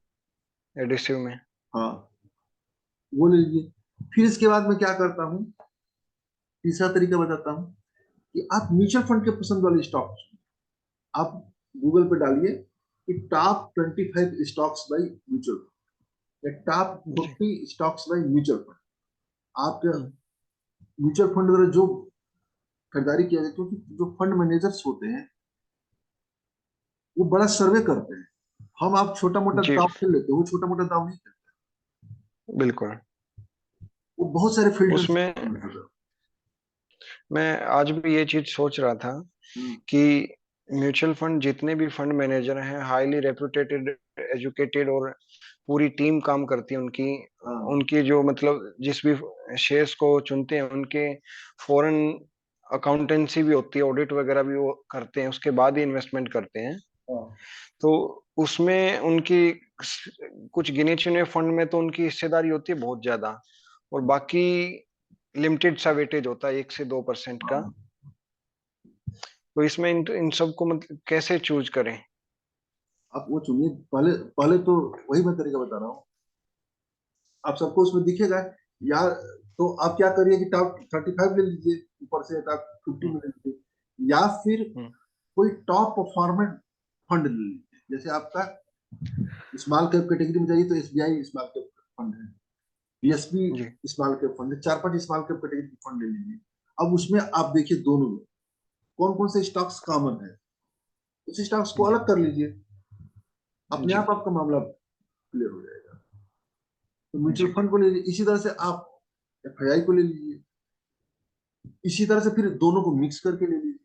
एडिसिव में। हाँ, वो ले लीजिए। फिर इसके बाद मैं क्या करता हूँ, तीसरा तरीका बताता हूँ कि आप म्यूचुअल फंड के पसंद वाले स्टॉक, आप गूगल पे डालिए कि top 25 stocks by mutual fund, या टॉप जी। 40 स्टॉक्स बाय म्यूचुअल फंड। आपके हम्म। म्यूचुअल फंड द्वारा जो खरीदारी किया जाए, क्योंकि जो फंड मैनेजर्स होते हैं वो बड़ा सर्वे करते हैं। हम आप छोटा मोटा जी। दाव खेल लेते हैं, वो छोटा मोटा दाव नहीं खेलते। बिल्कुल। वो बहुत सारे फिल्टर्स। उसमें मैं आज भी ये चीज सोच रहा था हम्म। कि म्यूचुअल फंड जितने भी फंड मैनेजर हैं हाईली रेपुटेटेड, एजुकेटेड, और पूरी टीम काम करती है उनकी। हाँ। उनकी जो मतलब जिस भी शेयर्स को चुनते हैं उनके फॉरेन अकाउंटेंसी भी होती है, ऑडिट वगैरह भी वो करते हैं, उसके बाद ही इन्वेस्टमेंट करते हैं। हाँ। तो उसमें उनकी कुछ गिने चुने फंड में तो उनकी हिस्सेदारी होती है बहुत ज्यादा, और बाकी लिमिटेड सा वेटेज होता है 1 से 2% का। हाँ। तो इसमें इन सबको मतलब कैसे चूज करें? आप वो चुनिए। पहले पहले तो वही मैं तरीका बता रहा हूँ, आप सबको उसमें दिखेगा यार। तो आप क्या करिए कि टॉप 35 ले लीजिए, ऊपर से टॉप 50 हम्म। में ले लीजिए, या फिर हम्म। कोई टॉप परफॉर्मेंस फंड ले लीजिए। जैसे आपका स्मॉल कैप कैटेगरी में जाइए तो एसबीआई स्मॉल कैप फंड है, बीएसपी जी। स्मॉल कैप फंड है, 4-5 स्मॉल कैप कैटेगरी फंड ले लीजिए। अब उसमें आप देखिए दोनों में कौन कौन से स्टॉक्स कॉमन है, उस स्टॉक्स को जी। अलग कर लीजिए, अपने जी। आप आपका मामला क्लियर हो जाएगा। तो म्यूचुअल जी। फंड को ले लीजिए, इसी तरह से आप एफआईआई को ले लीजिए, इसी तरह से फिर दोनों को मिक्स करके ले लीजिए।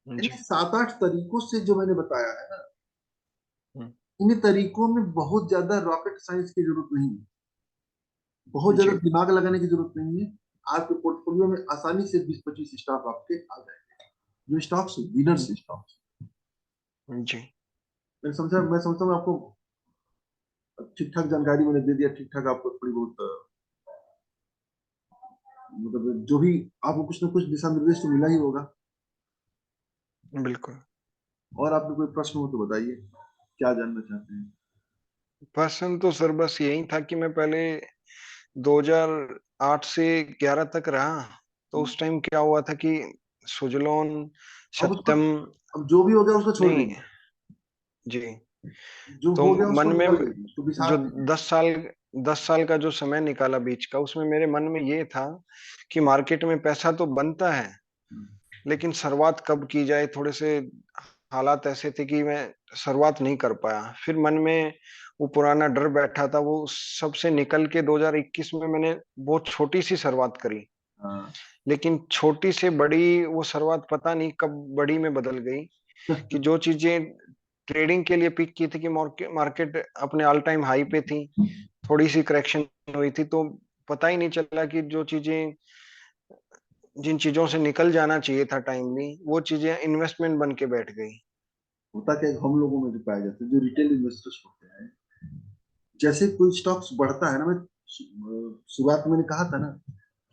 जी। यानी 7-8 तरीकों से जो मैंने बताया है ना, हम्म। इन तरीकों में बहुत ज्यादा रॉकेट साइंस की जरूरत नहीं है, बहुत ज्यादा जी। दिमाग लगाने की जरूरत नहीं है। आपके पोर्टफोलियो में आसानी से 20-25 स्टॉक आपके आ जाएंगे, जो स्टॉक्स विनर्स स्टॉक्स। जी। मैं समझता हूँ आपको ठीक ठाक जानकारी मैंने दे दिया, ठीक ठाक आपको थोड़ी बहुत मतलब जो भी आपको कुछ ना कुछ दिशा निर्देश तो मिला ही होगा। बिल्कुल। और आपको कोई प्रश्न हो तो बताइए, क्या जानना चाहते हैं? पसंद तो सर बस यही था कि मैं पहले 2008 से 11 तक रहा, तो उस टाइम क्या हुआ था कि सुजलोन, अब उसको, सत्यम, अब जो भी हो गया उसको छोड़ नहीं, दीजिए। जी, जो तो हो गया मन उसको में निकल दीजिए, उसको जो बिसार दीजिए। 10 साल 10 साल का जो समय निकाला बीच का, उसमें मेरे मन में ये था कि मार्केट में पैसा तो बनता है, लेकिन शुरुआत कब की जाए, थोड़े से हालात ऐसे थे कि मैं शुरुआत नहीं कर पाया। फिर मन में वो पुराना डर बैठा था, वो सबसे निकल के 2021 में मैंने बहुत छोटी सी शुरुआत करी, हाँ। लेकिन छोटी से बड़ी वो शुरुआत पता नहीं कब बड़ी में बदल गई। कि जो चीजें ट्रेडिंग के लिए पिक की थी कि मार्केट मार्केट अपने ऑल टाइम हाई पे थी, थोड़ी सी करेक्शन हुई थी, तो पता ही नहीं चला कि जो चीजें, जिन चीजों से निकल जाना चाहिए था टाइमली, वो चीजें इन्वेस्टमेंट बन के बैठ गई। होता क्या है, हम लोगों में जो पाया जाता है, जो रिटेल इन्वेस्टर्स होते हैं, जैसे कोई स्टॉक्स बढ़ता है ना, मैं शुरुआत में मैंने कहा था ना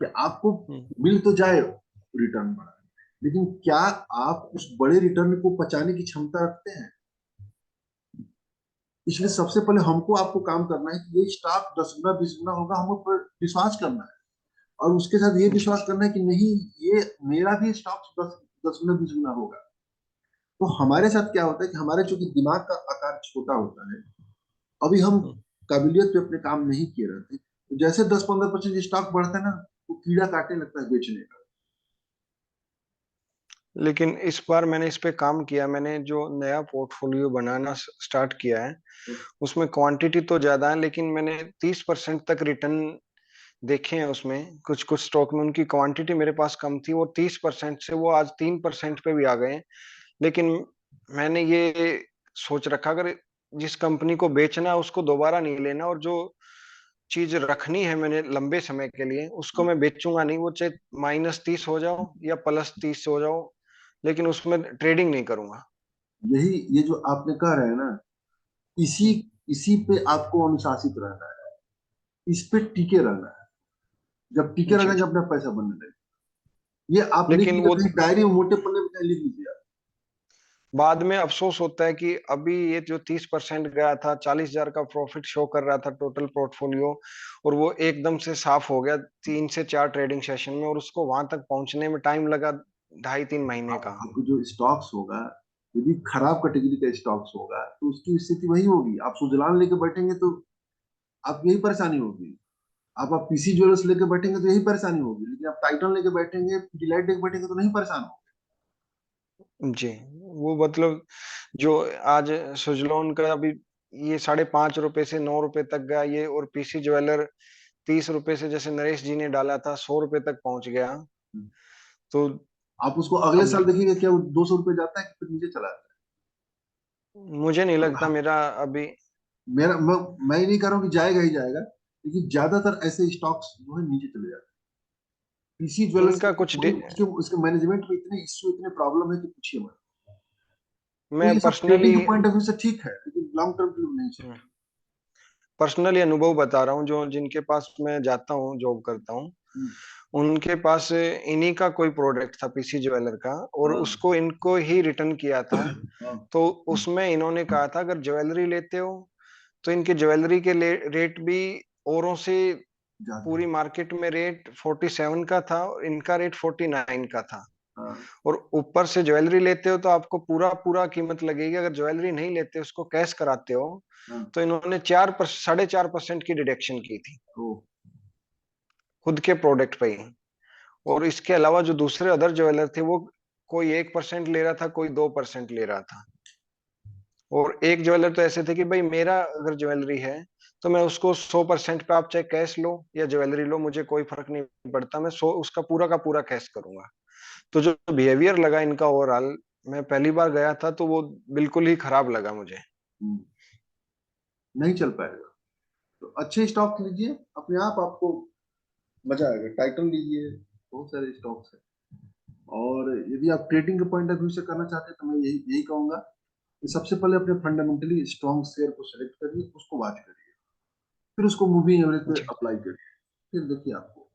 कि आपको हम्म। मिल तो जाए रिटर्न बड़ा, लेकिन क्या आप उस बड़े रिटर्न को पचाने की क्षमता रखते हैं? इसलिए सबसे पहले हमको आपको काम करना है कि ये स्टॉक 10 गुना 20 गुना होगा, हम पर विश्वास करना है। और उसके साथ ये जी। विश्वास करना है कि नहीं, ये मेरा भी स्टॉक 10 गुना 20 गुना होगा। तो हमारे साथ क्या होता है कि हमारे चूंकि दिमाग का आकार छोटा होता है, अभी हम हम्म। काबिलियत पे अपने काम नहीं किए रहते, तो जैसे 10-15% स्टॉक बढ़ता है ना, वो कीड़ा काटने लगता है बेचने का। लेकिन इस बार मैंने इस पे काम किया, मैंने जो नया पोर्टफोलियो बनाना स्टार्ट किया है उसमें क्वांटिटी तो ज्यादा है, लेकिन मैंने 30% तक रिटर्न देखे हैं उसमें। कुछ कुछ स्टॉक में उनकी क्वांटिटी मेरे पास कम थी, वो 30% से वो आज 3% पे भी आ गए हैं। लेकिन मैंने ये सोच रखा, अगर जिस कंपनी को बेचना है उसको दोबारा नहीं लेना, और जो चीज रखनी है मैंने लंबे समय के लिए उसको मैं बेचूंगा नहीं, वो चाहे -30 हो जाओ या +30 हो जाओ, लेकिन उसमें ट्रेडिंग नहीं करूंगा। यही, ये जो आपने कह रहे हैं ना, इसी इसी पे आपको अनुशासित रहना है, इस पे टिके रहना है। जब टिके जी रहेंगे जी। अपना पैसा बनने लगेगा। ये आप लिख लेकिन लीजिए वो कहीं डायरी में, मोटे पन्ने में कहीं लिख लीजिए आप। बाद में अफसोस होता है कि अभी ये जो 30% गया था, 40,000 का प्रॉफिट शो कर रहा था टोटल पोर्टफोलियो, और वो एकदम से साफ हो गया 3 से 4 ट्रेडिंग सेशन में, और उसको वहां तक पहुंचने में टाइम लगा 2.5-3 महीने का। आपको जो स्टॉक्स होगा, यदि खराब कैटेगरी का स्टॉक्स होगा तो उसकी स्थिति वही होगी। आप सुजलान लेके बैठेंगे तो आप यही परेशानी होगी। आप पीसी ज्वेलर्स लेके बैठेंगे तो यही परेशानी होगी, लेकिन आप टाइटन लेके बैठेंगे, डिलाइट लेके बैठेंगे तो नहीं परेशान होगे। जी। वो मतलब जो आज सुजलोन का अभी ये ₹5.5 से ₹9 तक गया ये, और पीसी ज्वेलर ₹30 से, जैसे नरेश जी ने डाला था, ₹100 तक पहुंच गया। तो आप उसको अगले अब साल देखिएगा, क्या वो 200 रुपये जाता है कि फिर नीचे चला जाता मुझे नहीं है। लगता मेरा अभी। मैं ही नहीं कह रहा हूँ कि जाएगा ही जाएगा, लेकिन ज्यादातर ऐसे स्टॉक्स जो है नीचे चले जाते हैं। पीसी ज्वेलर्स इनका के कुछ कोई उसके उसके मैनेजमेंट में इतने इश्यू, इतने प्रॉब्लम है कि पूछिए मत। तो मैं ये सब ट्रेडिंग पर्सनली के पॉइंट ऑफ व्यू से ठीक है, लेकिन लॉन्ग टर्म के लिए नहीं चाहिए। पर्सनली अनुभव बता रहा हूँ, जो जिनके पास मैं जाता हूँ, जॉब करता हूँ, हम्म, उनके पास इन्हीं का कोई प्रोडक्ट था पीसी ज्वेलर का, और हाँ, उसको इनको ही रिटर्न किया था। हाँ, तो उसमें इन्होंने कहा था अगर ज्वेलरी लेते हो तो इनके ज्वेलरी के रेट भी औरों से, ज्यादा पूरी है। मार्केट में रेट 47 का था और इनका रेट 49 का था। हाँ, और ऊपर से ज्वेलरी लेते हो तो आपको पूरा पूरा कीमत लगेगी, अगर ज्वेलरी नहीं लेते उसको कैश कराते हो हाँ, तो इन्होंने 4 4.5% की डिडक्शन की थी तो खुद के प्रोडक्ट पे ही। और इसके अलावा जो दूसरे अदर ज्वेलर थे वो कोई 1% ले रहा था, कोई 2% ले रहा था। और एक ज्वेलर तो ऐसे थे कि भाई मेरा अगर ज्वेलरी है तो मैं उसको 100% पे, आप चाहे कैश लो या ज्वेलरी लो, मुझे कोई फर्क नहीं पड़ता, मैं उसका पूरा का पूरा कैश करूंगा। तो जो बिहेवियर लगा इनका ओवरऑल, मैं पहली बार गया था तो वो बिल्कुल ही खराब लगा मुझे। नहीं चल पाएगा। तो अच्छे स्टॉक लीजिए, अपने आप आपको मजा आएगा। टाइटन लीजिए, बहुत सारे स्टॉक्स हैं। और यदि आप ट्रेडिंग के पॉइंट ऑफ व्यू से करना चाहते हैं तो मैं यही यही कहूंगा कि सबसे पहले अपने फंडामेंटली स्ट्रॉन्ग शेयर को सेलेक्ट करिए, उसको वॉच करिए, फिर उसको मूविंग एवरेज पे जी। अप्लाई करिए। फिर देखिए आपको,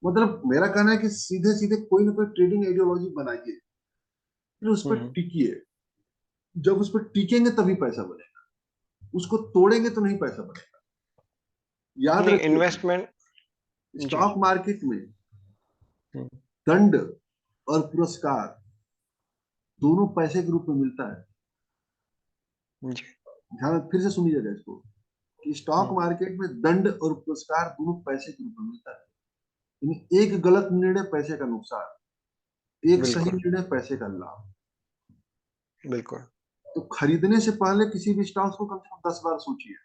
मतलब मेरा कहना है कि सीधे सीधे कोई ना कोई ट्रेडिंग आइडियोलॉजी बनाइए, फिर उस पर हम्म। टिकिए। जब उस पर टिकेंगे तभी पैसा बनेगा, उसको तोड़ेंगे तो नहीं पैसा बनेगा। याद नहीं, रखिएगा, इन्वेस्टमेंट। जी। स्टॉक मार्केट में हम्म। दंड और पुरस्कार दोनों पैसे के रूप में मिलता है। जी। ध्यान फिर से सुनिएगा इसको, कि स्टॉक हम्म। मार्केट में दंड और पुरस्कार दोनों पैसे के रूप में मिलता है। यानी एक गलत निर्णय पैसे का नुकसान, एक सही बिल्कुल। निर्णय पैसे का लाभ। बिल्कुल। तो खरीदने से पहले किसी भी स्टॉक को कम से कम 10 बार सोचिए,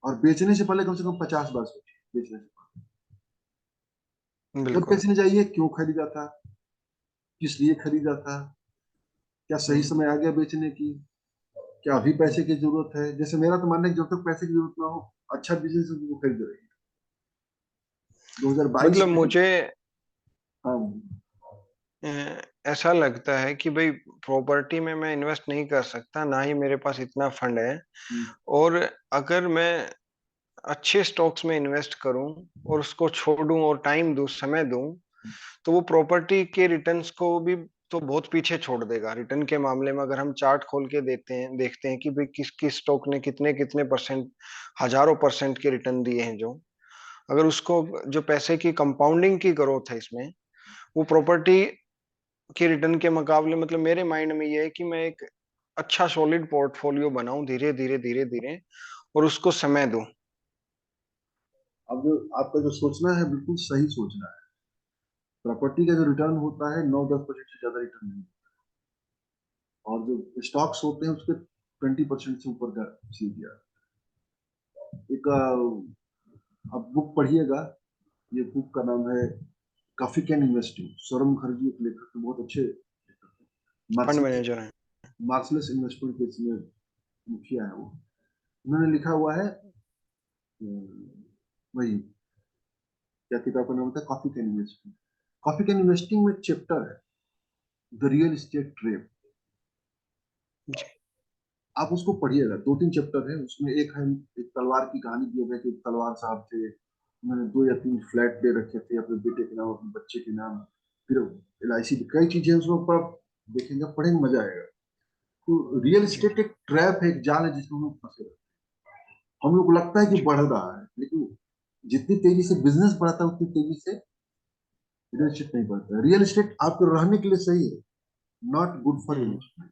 और बेचने से पहले कम से कम 50 बार सोचिए। बेचने से पहले, जब बिल्कुल। बेचने जाइए, क्यों खरीदा था, किस लिए खरीदा था, क्या सही हम्म। समय आ गया बेचने की, क्या अभी पैसे की जरूरत है। जैसे मेरा तो मानना है कि जब तक पैसे की जरूरत ना हो, अच्छा बिजनेस वो खरीद रही है। 2022 मतलब में, मुझे हाँ, अ, ऐसा लगता है कि भाई प्रॉपर्टी में मैं इन्वेस्ट नहीं कर सकता, ना ही मेरे पास इतना फंड है। और अगर मैं अच्छे स्टॉक्स में इन्वेस्ट करूं और उसको छोड़ूं और टाइम दूं, समय दूं, तो वो प्रॉपर्टी के रिटर्न्स को भी तो बहुत पीछे छोड़ देगा। रिटर्न के मामले में अगर हम चार्ट खोल के देते हैं, देखते हैं कि भाई किस किस स्टॉक ने कितने कितने परसेंट, हजारों परसेंट के रिटर्न दिए हैं, जो अगर उसको, जो पैसे की कंपाउंडिंग की ग्रोथ है इसमें, वो प्रॉपर्टी के रिटर्न के मुकाबले, मतलब मेरे माइंड में ये है कि मैं एक अच्छा सॉलिड पोर्टफोलियो बनाऊं, धीरे धीरे धीरे धीरे, और उसको समय दूं। अब आपका जो सोचना है बिल्कुल सही सोचना है। प्रॉपर्टी का जो रिटर्न होता है 9-10% से ज्यादा रिटर्न नहीं, और जो स्टॉक्स होते हैं उसके 20% से ऊपर का सीजीआर। एक आप बुक पढ़िएगा, ये बुक का नाम है coffee can investing. Saurabh Mukherjee एक लेखक हैं, बहुत अच्छे फंड मार्क्सलेस मैनेजर है। मार्क्सलेस इन्वेस्टमेंट के इसमें मुखिया है वो। उन्होंने लिखा हुआ है वही, क्या किताब का नाम होता है, coffee can investing. Coffee can investing में एक चैप्टर है द रियल एस्टेट ट्रेप। जी। आप उसको पढ़िएगा, 2-3 चैप्टर है उसमें। एक है, एक तलवार की कहानी दी है कि एक तलवार साहब थे, उन्होंने 2 या 3 फ्लैट दे रखे थे अपने बेटे के नाम, अपने बच्चे के नाम। फिर LIC, कई चीजें उसमें ऊपर आप देखेंगे, पढ़ेंगे, मजा आएगा। तो रियल जी। एस्टेट एक ट्रैप है, एक जाल है जिसमें हम लोग फंसे रहते हैं। हम लोग को लगता है कि जी। बढ़ रहा है, लेकिन जितनी तेजी से बिजनेस बढ़ता है उतनी तेजी से रियल एस्टेट नहीं बढ़ता है। रियल एस्टेट आपको रहने के लिए सही है, not good for hmm. Investment.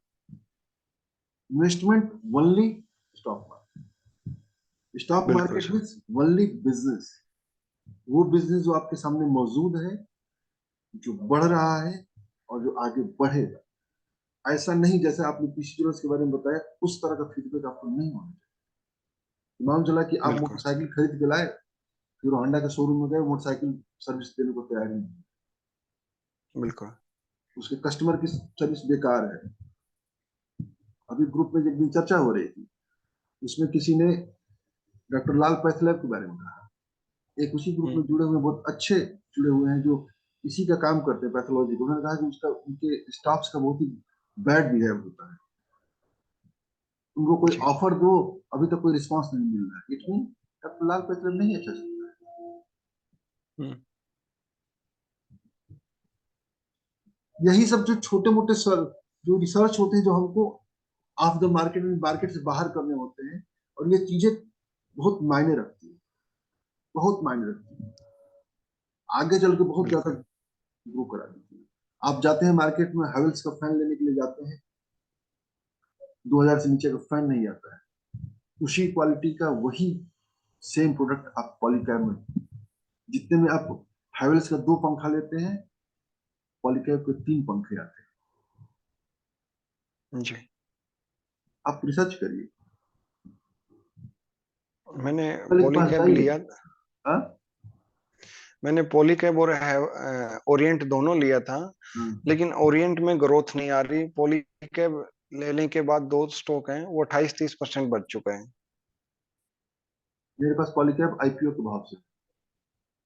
Investment only stock market. Stock बिल्कुल market sir. Means only business, वो बिजनेस जो आपके सामने मौजूद है, जो बढ़ रहा है और जो आगे बढ़ेगा। ऐसा नहीं जैसे आपने पीसी के बारे में बताया, उस तरह का फीडबैक आपको नहीं होना चाहिए। मान चला कि आप बिल्कुल। मोटरसाइकिल खरीद के लाए, फिर होंडा के शोरूम में गए, मोटरसाइकिल सर्विस देने को तैयार नहीं, बिल्कुल। उसके कस्टमर की सर्विस बेकार है। अभी ग्रुप में एक दिन चर्चा हो रही थी, उसमें किसी ने डॉक्टर लाल पैथलैब के बारे में कहा। एक उसी ग्रुप में हम्म। जुड़े हुए बहुत अच्छे जुड़े हुए हैं जो इसी का काम करते हैं, पैथोलॉजी को। उन्होंने कहा कि उसका, उनके स्टाफ्स का बहुत ही बैड बिहेव होता है, उनको कोई जी। ऑफर दो, अभी तक कोई रिस्पांस नहीं मिल रहा है। It mean doctor Lal path lab नहीं अच्छा चलता है। हम्म। यही सब जो छोटे मोटे सर जो रिसर्च होते हैं, जो हमको ऑफ द मार्केट, मार्केट से बाहर करने होते हैं, और ये चीजें बहुत मायने रखती है, बहुत मायने रखती है, आगे चल के बहुत ज्यादा बिल्कुल। ग्रो करा देती है। आप जाते हैं मार्केट में, हैवेल्स का फैन लेने के लिए जाते हैं, 2000 से नीचे का फैन नहीं आता है। उसी क्वालिटी का वही सेम प्रोडक्ट आप पॉलीकैब में, जितने में आप हैवेल्स का 2 पंखा लेते हैं, पॉलीकैब के 3 पंखे आते हैं। जी। आप रिसर्च करिए, मैंने कल के पास पॉलीकैब जाइए। लिया। हाँ, मैंने पॉलीकैब और ओरिएंट दोनों लिया था, हाँ। लेकिन ओरिएंट में ग्रोथ नहीं आ रही। पॉलीकैब लेने के बाद 2 स्टॉक हैं, वो 28-30% बढ़ चुका है। मेरे पास पॉलीकैब IPO के भाव से।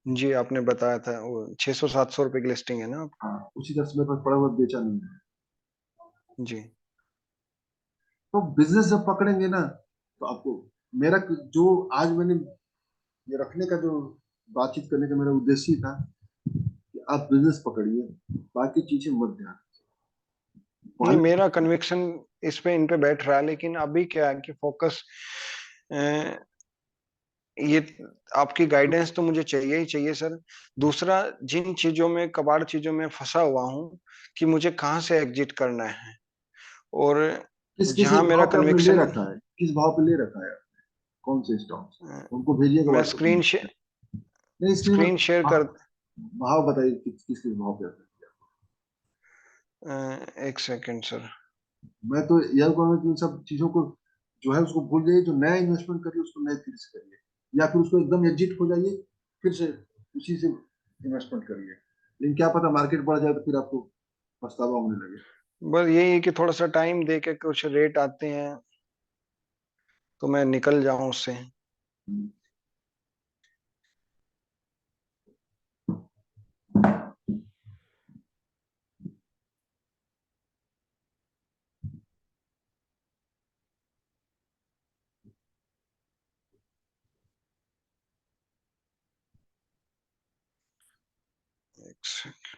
जी, आपने बताया था वो 600-700 रुपए की लिस्टिंग है ना आप। हाँ, उसी तरह से मेरे पास पड़ा हुआ, बेचा नहीं है। जी। तो बिजनेस जब पकड़ेंगे ना, तो आपको, मेरा जो आज मैंने ये रखने का जो बातचीत करने का मेरा उद्देश्य ही था कि आप बिजनेस पकड़िए, बाकी चीजें मत ध्यान। नहीं, पहले मेरा कन्विक्शन इस पे इन पे बैठ रहा है, लेकिन अभी क्या है कि फोकस, ये आपकी गाइडेंस तो मुझे चाहिए ही चाहिए सर। दूसरा, जिन चीजों में, कबाड़ चीजों में फंसा हुआ हूँ कि मुझे कहाँ से एग्जिट करना है, और किस किस जहां मेरा भाव पे आपने ले कन्विक्शन। रखा है, किस भाव पे ले रखा है आपने, कौन से स्टॉक्स, उनको भेजिएगा मैं व्हाट्सएप स्क्रीन में। नहीं, स्क्रीन में स्क्रीन शेयर कर। भाव बताइए, किस किस किस भाव पे आपने किया। एक सेकंड सर। मैं तो यह कहूँगा कि इन सब चीजों को जो है उसको भूल जाइए, जो नया इन्वेस्टमेंट करिए उसको नए फिर से करिए, या फिर उसको एकदम एग्जिट हो जाइए, फिर से उसी से इन्वेस्टमेंट करिए। लेकिन क्या पता मार्केट बढ़ जाए तो फिर आपको पछतावा होने लगे। बस यही है कि थोड़ा सा टाइम दे के कुछ रेट आते हैं तो मैं निकल जाऊं उससे। एक सेकंड।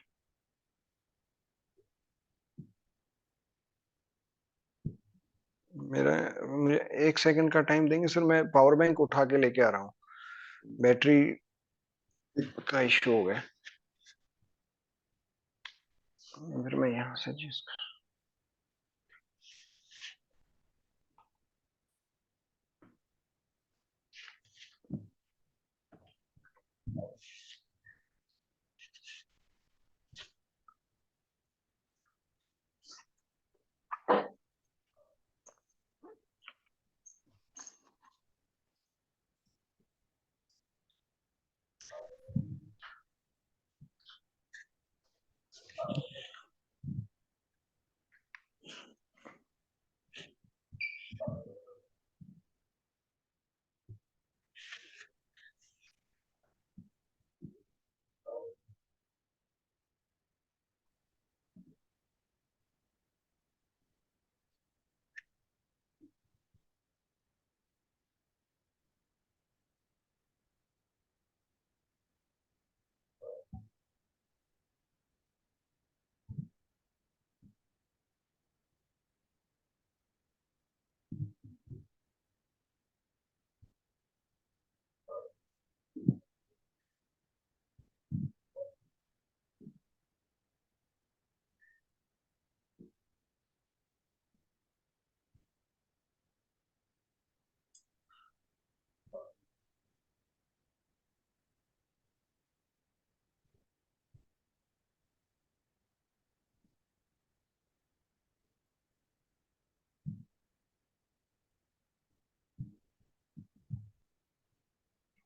मेरा मुझे 1 सेकंड का टाइम देंगे सर, मैं पावर बैंक उठा के लेके आ रहा हूँ। बैटरी का इशू हो गया। फिर मैं यहाँ से चीज।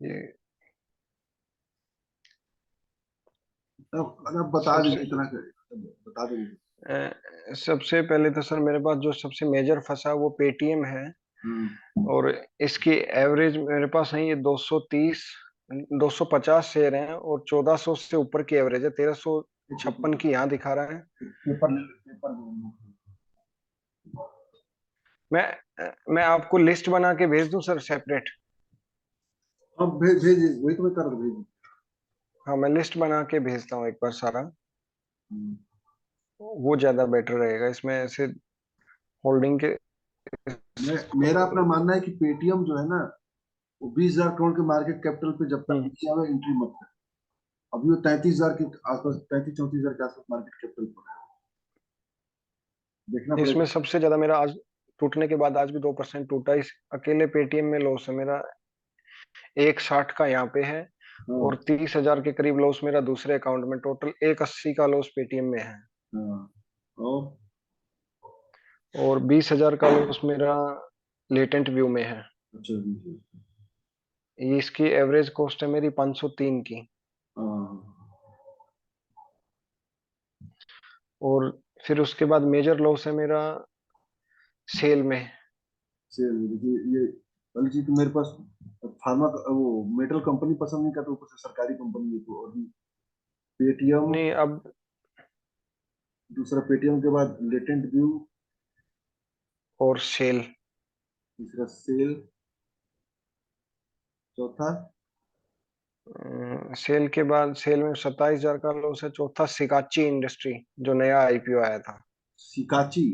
ये अब बता दीजिए सबसे इतना बता दीजिए। सबसे पहले तो सर मेरे पास जो सबसे मेजर फंसा वो पेटीएम है। हम्म। और इसकी एवरेज मेरे पास है ये 230 250 शेयर हैं, और 1400 से ऊपर की एवरेज है, 1356 की यहाँ दिखा रहा है। पेपर ले पेपर दो। मैं आपको लिस्ट बना के भेज दूं सर सेपरेट? अब भेजिए, वही तो मैं कर रहा हूँ, भेजिए। हाँ, मैं लिस्ट बना के भेजता हूँ एक बार सारा। हम्म। वो ज्यादा बेटर रहेगा, इसमें ऐसे होल्डिंग के मेरा अपना इसको। मानना है कि पेटीएम जो है ना, वो 20,000 करोड़ के मार्केट कैपिटल पे जब तक हम्म। नहीं आवे एंट्री मत कर। अभी वो 33,000 के आसपास, 33-34,000 के आसपास मार्केट कैपिटल पर है। देखना इसमें पड़ेगा। सबसे ज्यादा मेरा आज टूटने के बाद आज भी 2% टूटा, इस अकेले पेटीएम में लॉस है मेरा 160 का यहाँ पे है। हाँ। और 30,000 के करीब लॉस मेरा दूसरे अकाउंट में, टोटल 180 का लॉस पेटीएम में है। हाँ। और और 20,000 का लॉस मेरा लेटेंट व्यू में है। अच्छा जी जी। ये इसकी एवरेज कॉस्ट है मेरी 503 की। हाँ। और फिर उसके बाद मेजर लॉस है मेरा सेल में। सेल देखिए, ये वाली चीज तो मेरे पास फार्मा वो मेटल कंपनी पसंद नहीं करता, ऊपर से सरकारी कंपनी है तो। और पेटीएम, नहीं अब। दूसरा पेटीएम के बाद लेटेंट व्यू, और सेल। तीसरा सेल, चौथा सेल के बाद सेल में 27,000 का लॉस है। चौथा सिगाची इंडस्ट्री, जो नया आईपीओ आया था। सिकाची।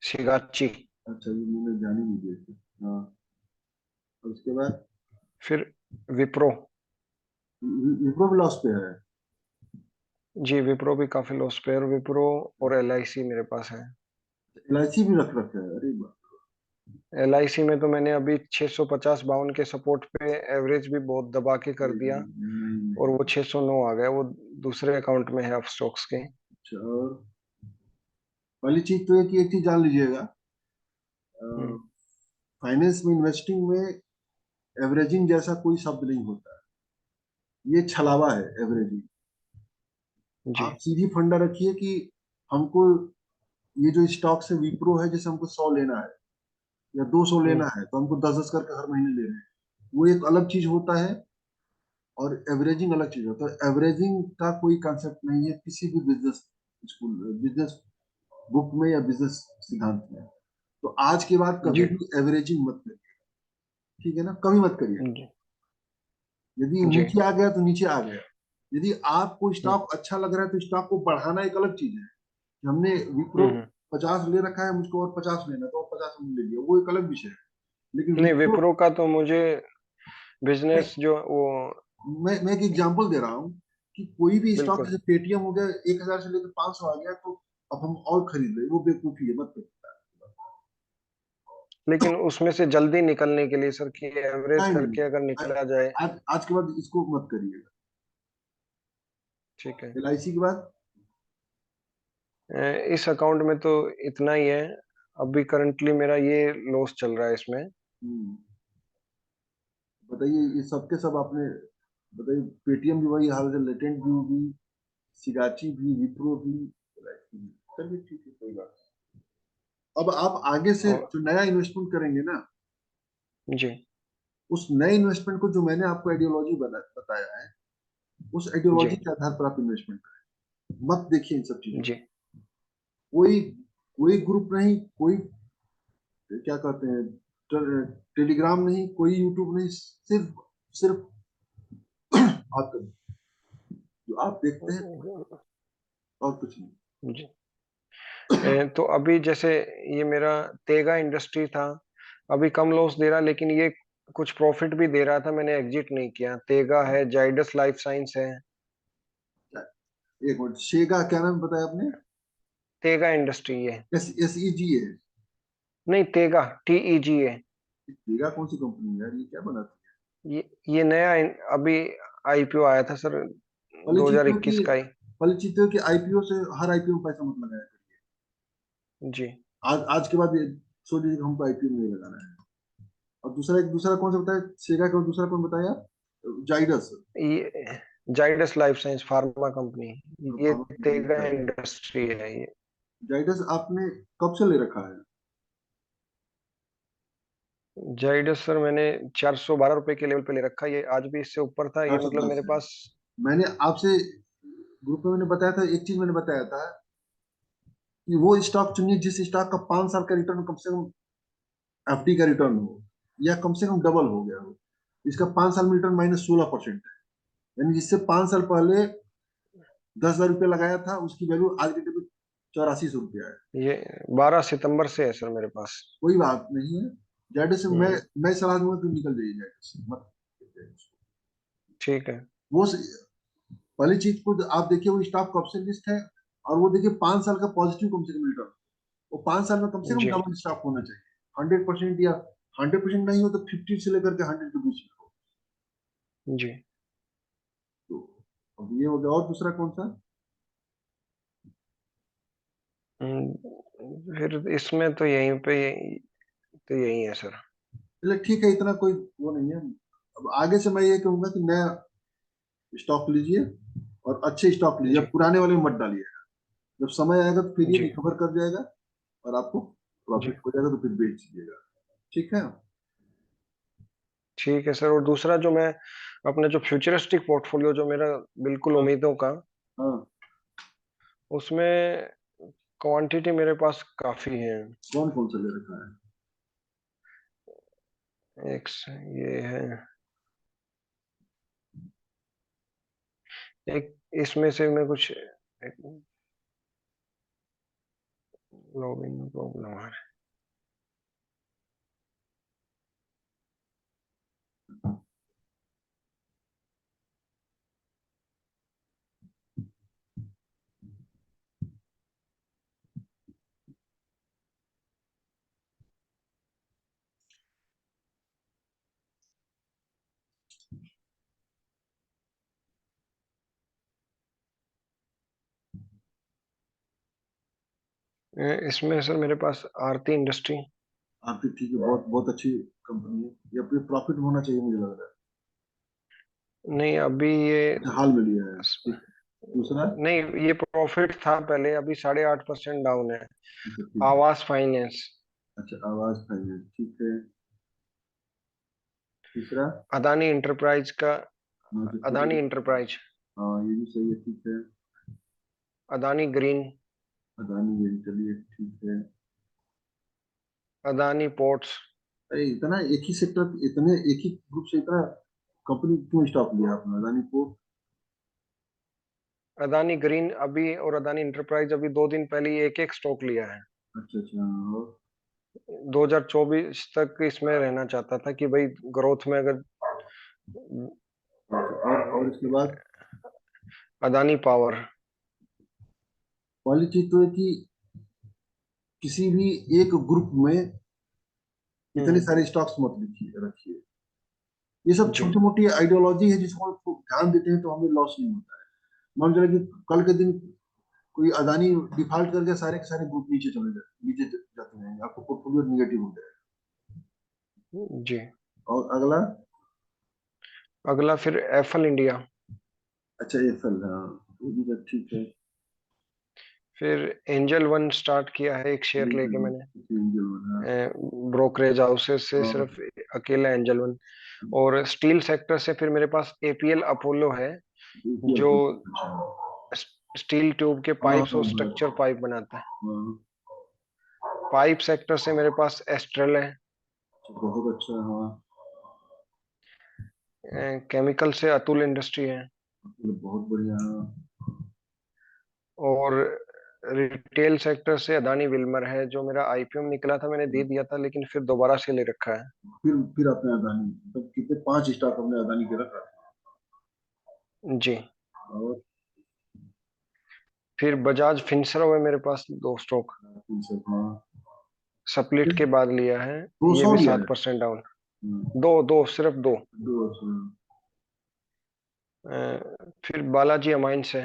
सिगाची। अच्छा, ये मैंने ध्यान ही नहीं दिया इसको। हाँ। और उसके बाद फिर विप्रो। विप्रो भी लॉस पे है। जी विप्रो भी काफी लॉस पे है, और विप्रो और एलआईसी मेरे पास है। एलआईसी भी रख रखा है, अरे बाप। एलआईसी में तो मैंने अभी 650 52 के सपोर्ट पे एवरेज भी बहुत दबा के कर नहीं दिया, नहीं और नहीं। वो 609 आ गया, वो दूसरे अकाउंट में है अब स्टॉक्स के। अच्छा, और पहली चीज तो है कि एक चीज जान लीजिएगा, हम्म। फाइनेंस में इन्वेस्टिंग में एवरेजिंग जैसा कोई शब्द नहीं होता है। ये छलावा है एवरेजिंग। जी। आप सीधी फंडा रखिए कि हमको ये जो स्टॉक से विप्रो है, जैसे हमको 100 लेना है या 200 हम्म। लेना है, तो हमको 10-10 करके हर महीने ले रहे हैं। वो एक अलग चीज होता है, और एवरेजिंग अलग चीज होता है। एवरेजिंग का कोई कंसेप्ट नहीं है किसी भी बिजनेस स्कूल, बिजनेस बुक में या बिजनेस सिद्धांत में। तो आज के बाद कभी जी। भी एवरेजिंग मत करिए, ठीक है ना, कभी मत करिए। जी। यदि जी। नीचे आ गया तो नीचे आ गया। यदि आपको हम्म। स्टॉक अच्छा लग रहा है तो स्टॉक को बढ़ाना एक अलग चीज है। कि हमने विप्रो हम्म। 50 ले रखा है, मुझको और 50 लेना है, तो और 50 हमने ले लिया, वो एक अलग विषय है। लेकिन नहीं, विप्रो, विप्रो का तो मुझे बिजनेस जो वो। मैं एक एग्जांपल दे रहा हूँ कि कोई भी स्टॉक बिल्कुल। जैसे पेटीएम हो गया, 1,000 से लेकर 500 आ गया, तो अब हम और खरीद ले, वो बेवकूफी है, मत करिए। लेकिन उसमें से जल्दी निकलने के लिए सर, की एवरेज नहीं नहीं, करके अगर निकला जाए। आज के बाद इसको मत करिएगा। ठीक है। एलआईसी के बाद इस अकाउंट में तो इतना ही है। अभी करंटली मेरा ये लॉस चल रहा है इसमें। हम्म, बताइए, ये सब के सब आपने बताइए। पेटीएम भी वही हाल है, लेटेंट व्यू भी, सिगाची भी, विप्रो भी, LIC भी। चलिए ठीक है, कोई बात नहीं। अब आप आगे से और जो नया इन्वेस्टमेंट करेंगे ना, जी। उस नए इन्वेस्टमेंट को जो मैंने आपको आइडियोलॉजी बताया है, उस जी। आइडियोलॉजी के आधार पर आप इन्वेस्टमेंट करें। मत देखिए इन सब चीजों को। जी। कोई कोई ग्रुप नहीं, कोई क्या कहते हैं, टेलीग्राम नहीं, कोई यूट्यूब नहीं, सिर्फ सिर्फ आप जो आप देखते हैं, और कुछ नहीं। जी। तो अभी जैसे ये मेरा तेगा इंडस्ट्री था, अभी कम लॉस दे रहा है, लेकिन ये कुछ प्रॉफिट भी दे रहा था, मैंने एग्जिट नहीं किया। तेगा है, जाइडस लाइफ साइंस है। एक मिनट, शेगा क्या नाम बताया आपने? तेगा इंडस्ट्री है। एस एस ई जी है? नहीं, तेगा, TEG है। शेगा कौन सी कंपनी है यार, ये क्या बनाती ये नया अभी IPO आया था सर, है? परिचितों की 2021 का ही। परिचितों के आईपीओ से, हर आईपीओ में पैसा मत लगाया करिए। जी। आज के बाद ये सोच लीजिए कि हमको आईपीओ में नहीं लगाना है। और दूसरा, एक दूसरा कौन सा बताया शेगा का, दूसरा कौन बताया? जाइडस? ये Zydus life science pharma company, ये तेगा इंडस्ट्री है ये। जाइडस आपने कब से ले रखा है? जाइडस सर मैंने 412 रुपए के लेवल पे ले रखा है, ये आज भी इससे ऊपर था, ये चार सौ मतलब दस मेरे है। पास। मैंने आपसे ग्रुप में मैंने बताया था, एक चीज मैंने बताया था कि वो स्टॉक चुनिए जिस स्टॉक का 5 साल का रिटर्न कम से कम एफडी का रिटर्न हो, या कम से कम डबल हो गया हो। इसका 5 साल में रिटर्न -16% है। यानी जिससे 5 साल पहले 10,000 रुपये लगाया था, उसकी वैल्यू आज के डेट में 8400 रुपया है। ये 12 सितंबर से है सर मेरे पास। कोई बात नहीं है। जायडस से हम्म। मैं सलाह दूंगा कि निकल जाइए जायडस से, मत। ठीक है। वो पहली चीज को आप देखिए, वो स्टॉक कब से लिस्ट है, और वो देखिए 5 साल का पॉजिटिव कम से कम रिटर्न। वो 5 साल में कम से कम जी। डबल स्टॉक होना चाहिए। 100%, या 100% नहीं हो तो 50 से लेकर के 100 के बीच में हो। जी। तो अब ये हो गया, और दूसरा कौन सा? फिर इसमें तो यहीं पे तो यही है सर। चलिए ठीक है, इतना कोई वो नहीं है। अब आगे से मैं ये कहूंगा कि नया स्टॉक लीजिए, और अच्छे स्टॉक लीजिए, जी। अब पुराने वाले में मत डालिए। जब समय आएगा तो फिर ये जी। रिकवर कर जाएगा, और आपको जी। प्रॉफिट हो जाएगा, तो फिर बेच दीजिएगा। ठीक है। ठीक है सर, और दूसरा जो मैं अपने जो फ्यूचरिस्टिक पोर्टफोलियो जो मेरा बिल्कुल हाँ उम्मीदों का, हाँ। उसमें क्वांटिटी मेरे पास काफी है। कौन कौन सा ले रखा है? ये है एक, इसमें से मैं कुछ लॉगिन में प्रॉब्लम आ रहा इसमें सर मेरे पास आरती इंडस्ट्री। आपकी ठीक है, बहुत बहुत अच्छी कंपनी है। ये अपने प्रॉफिट होना चाहिए, मुझे लग रहा नहीं, अभी ये है। अच्छा, हाल में लिया है, ठीक। दूसरा? नहीं, ये प्रॉफिट था पहले, अभी 8.5% डाउन है। अच्छा ठीक है। आवास फाइनेंस। अच्छा, आवाज फाइनेंस, ठीक है। तीसरा? अदानी इंटरप्राइज का। हाँ तो ठीक अदानी है। इंटरप्राइज। हाँ, ये भी सही है, ठीक है। अदानी ग्रीन। अदानी, ये चलिए ठीक है। अदानी पोर्ट्स। अरे इतना एक ही सेक्टर, इतने एक ही ग्रुप से इतना कंपनी क्यों स्टॉक लिया आपने, अदानी को? अदानी ग्रीन अभी, और अदानी इंटरप्राइज अभी 2 दिन पहले ही एक एक स्टॉक लिया है। अच्छा अच्छा, हाँ, 2024 तक इसमें रहना चाहता था कि भाई ग्रोथ में अगर। अच्छा, और इसके बाद? अदानी पावर। पहली चीज तो है कि किसी भी एक ग्रुप में इतने हम्म। सारे स्टॉक्स मत लिखिए रखिए। ये सब जी। छोटी मोटी आइडियोलॉजी है, जिसको हम ध्यान देते हैं तो हमें लॉस नहीं होता है। मान चले कि कल के दिन कोई अदानी डिफॉल्ट करके सारे के सारे ग्रुप नीचे जाते हैं, आपको पोर्टफोलियो निगेटिव हो जाएगा। जी। और अगला? अगला फिर एफएल इंडिया। अच्छा, ये फल, हाँ, वो भी तो ठीक है। फिर एंजल वन स्टार्ट किया है, एक शेयर लेके मैंने एंजल बना। ब्रोकरेज हाउसेस से, हाँ, सिर्फ अकेला एंजल वन। और स्टील सेक्टर से फिर मेरे पास APL अपोलो है, APL जो को, अच्छा। स्टील ट्यूब के हाँ पाइप्स हाँ और स्ट्रक्चर हाँ पाइप बनाता है। हाँ। पाइप सेक्टर से मेरे पास एस्ट्रल है। अच्छा, बहुत अच्छा, हाँ। केमिकल से अतुल इंडस्ट्री है। मतलब बहुत बढ़िया, हाँ। और रिटेल सेक्टर से अदानी विल्मर है, जो मेरा आईपीओ में निकला था, मैंने दे दिया था, लेकिन फिर दोबारा से ले रखा है। फिर आपने अदानी, मतलब कितने, 5 स्टॉक हमने अदानी के रखा। जी। और फिर बजाज फिनसर्व है मेरे पास 2 स्टॉक, फिर हाँ, स्प्लिट के बाद लिया है। दो ये सौ भी लिया है। 7% डाउन। हम्म, दो दो सिर्फ दो। 200। फिर बालाजी अमाइंस है।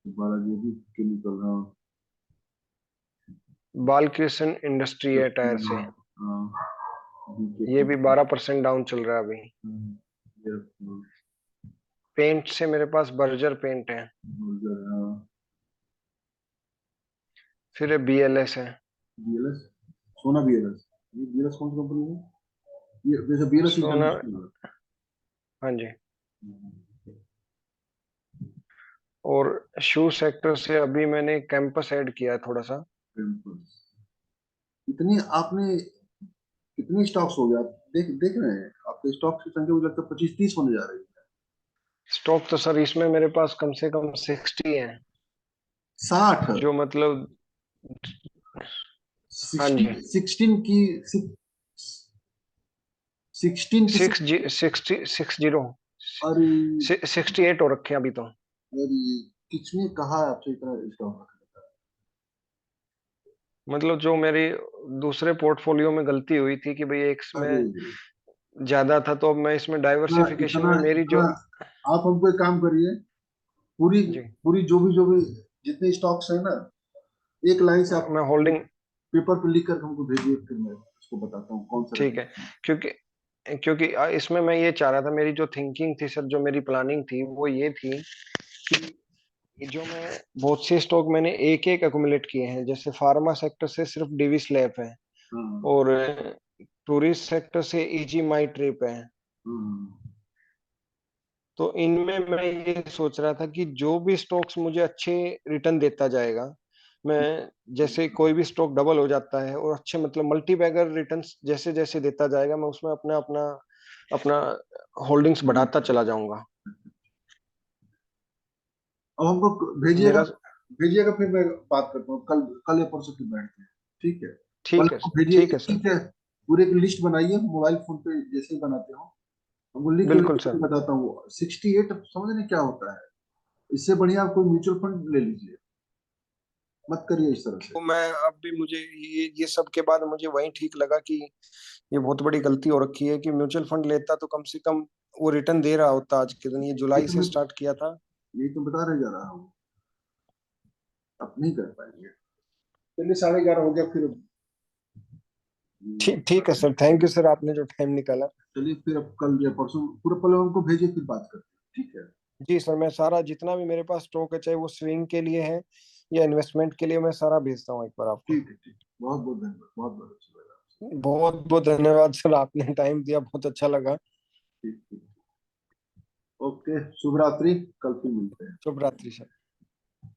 बालाजी भी केमिकल, हाँ। बालकृष्ण इंडस्ट्री है टायर से। हाँ, हाँ, ये भी 12% डाउन चल रहा है अभी। ये, पेंट से मेरे पास बर्जर पेंट है। हाँ। फिर बीएलएस है। बीएलएस, सोना बीएलएस, ये बीएलएस कौन सी कंपनी है? ये जैसे बीएलएस सोना। इंटरनेशनल। हाँ जी। और शू सेक्टर से अभी मैंने कैंपस ऐड किया है थोड़ा सा। इतनी आपने, कितनी स्टॉक्स हो गया आप देख देख रहे हैं? आपके स्टॉक की संख्या मुझे लगता है 25-30 होने जा रही है। स्टॉक तो सर इसमें मेरे पास कम से कम 60 है। 60? जो मतलब, हाँ जी, 16 की, 16 की 60 अरे, 68 हो रखे हैं अभी तो। अरे, किसने कहा है आपसे इतना स्टॉक रखने मतलब जो मेरी दूसरे पोर्टफोलियो में गलती हुई थी कि भाई एक का? अरे, में ज्यादा था, तो अब मैं इसमें इतना डाइवर्सिफिकेशन इतना में मेरी इतना, जो। आप हमको एक काम करिए, पूरी जी। पूरी जो भी जितने स्टॉक्स है ना, एक लाइन से आप मैं होल्डिंग। पेपर पे लिख कर हमको भेजिए, फिर मैं उसको बताता हूँ कौन सा ठीक है। रखना है। क्योंकि क्योंकि इसमें मैं ये चाह रहा था, मेरी जो थिंकिंग थी सर, जो मेरी प्लानिंग थी वो ये थी कि जो मैं बहुत से स्टॉक मैंने एक एक अकुमुलेट किए हैं, जैसे फार्मा सेक्टर से सिर्फ डिविस लैब है, हाँ, और टूरिस्ट सेक्टर से इजी माई ट्रिप है। हाँ, तो इनमें मैं ये सोच रहा था कि जो भी स्टॉक्स मुझे अच्छे रिटर्न देता जाएगा, मैं, जैसे कोई भी स्टॉक डबल हो जाता है और अच्छे मतलब मल्टी बैगर रिटर्न्स जैसे जैसे देता जाएगा, मैं उसमें अपना अपना अपना होल्डिंग्स बढ़ाता चला जाऊंगा। अब हमको भेजिएगा, मेरा। भेजिएगा, फिर मैं बात करता हूँ, कल कल या परसों फिर बैठते हैं। ठीक है, कल ठीक है हमको सर, भेजिए, ठीक है सर। ठीक है। पूरे की लिस्ट बनाइए मोबाइल फोन पे, जैसे ही बनाते हो हमको लिख के बिल्कुल भेजिए, सर। मैं बताता हूँ। 68 समझ नहीं क्या होता है? इससे बढ़िया आप कोई म्यूचुअल फंड ले लीजिए, मत करिए इस तरह से। तो मैं अब भी, मुझे ये सब के बाद मुझे वही ठीक लगा कि ये बहुत बड़ी गलती हो रखी है, कि म्यूचुअल फंड लेता तो कम से कम वो रिटर्न दे रहा होता आज के दिन। ये ये जुलाई तो से मैं, स्टार्ट किया था। यही तो बता रहे जा रहा हूँ, आप नहीं कर पाएंगे। चलिए, 11:30 हो गया फिर। ठीक ठीक है सर, थैंक यू सर, आपने जो टाइम निकाला। चलिए फिर, अब कल या परसों पूरा पल हमको भेजिए, फिर बात करते हैं, ठीक है? जी सर, मैं सारा जितना भी मेरे पास स्टॉक है, चाहे वो स्विंग के लिए है या इन्वेस्टमेंट के लिए, मैं सारा भेजता हूँ एक बार आपको। ठीक है, ठीक, बहुत बहुत धन्यवाद, बहुत बहुत अच्छा लगा। बहुत बहुत धन्यवाद सर, आपने टाइम दिया, बहुत अच्छा लगा। ठीक, ठीक। ओके, शुभ रात्रि, कल फिर मिलते हैं। शुभ रात्रि सर।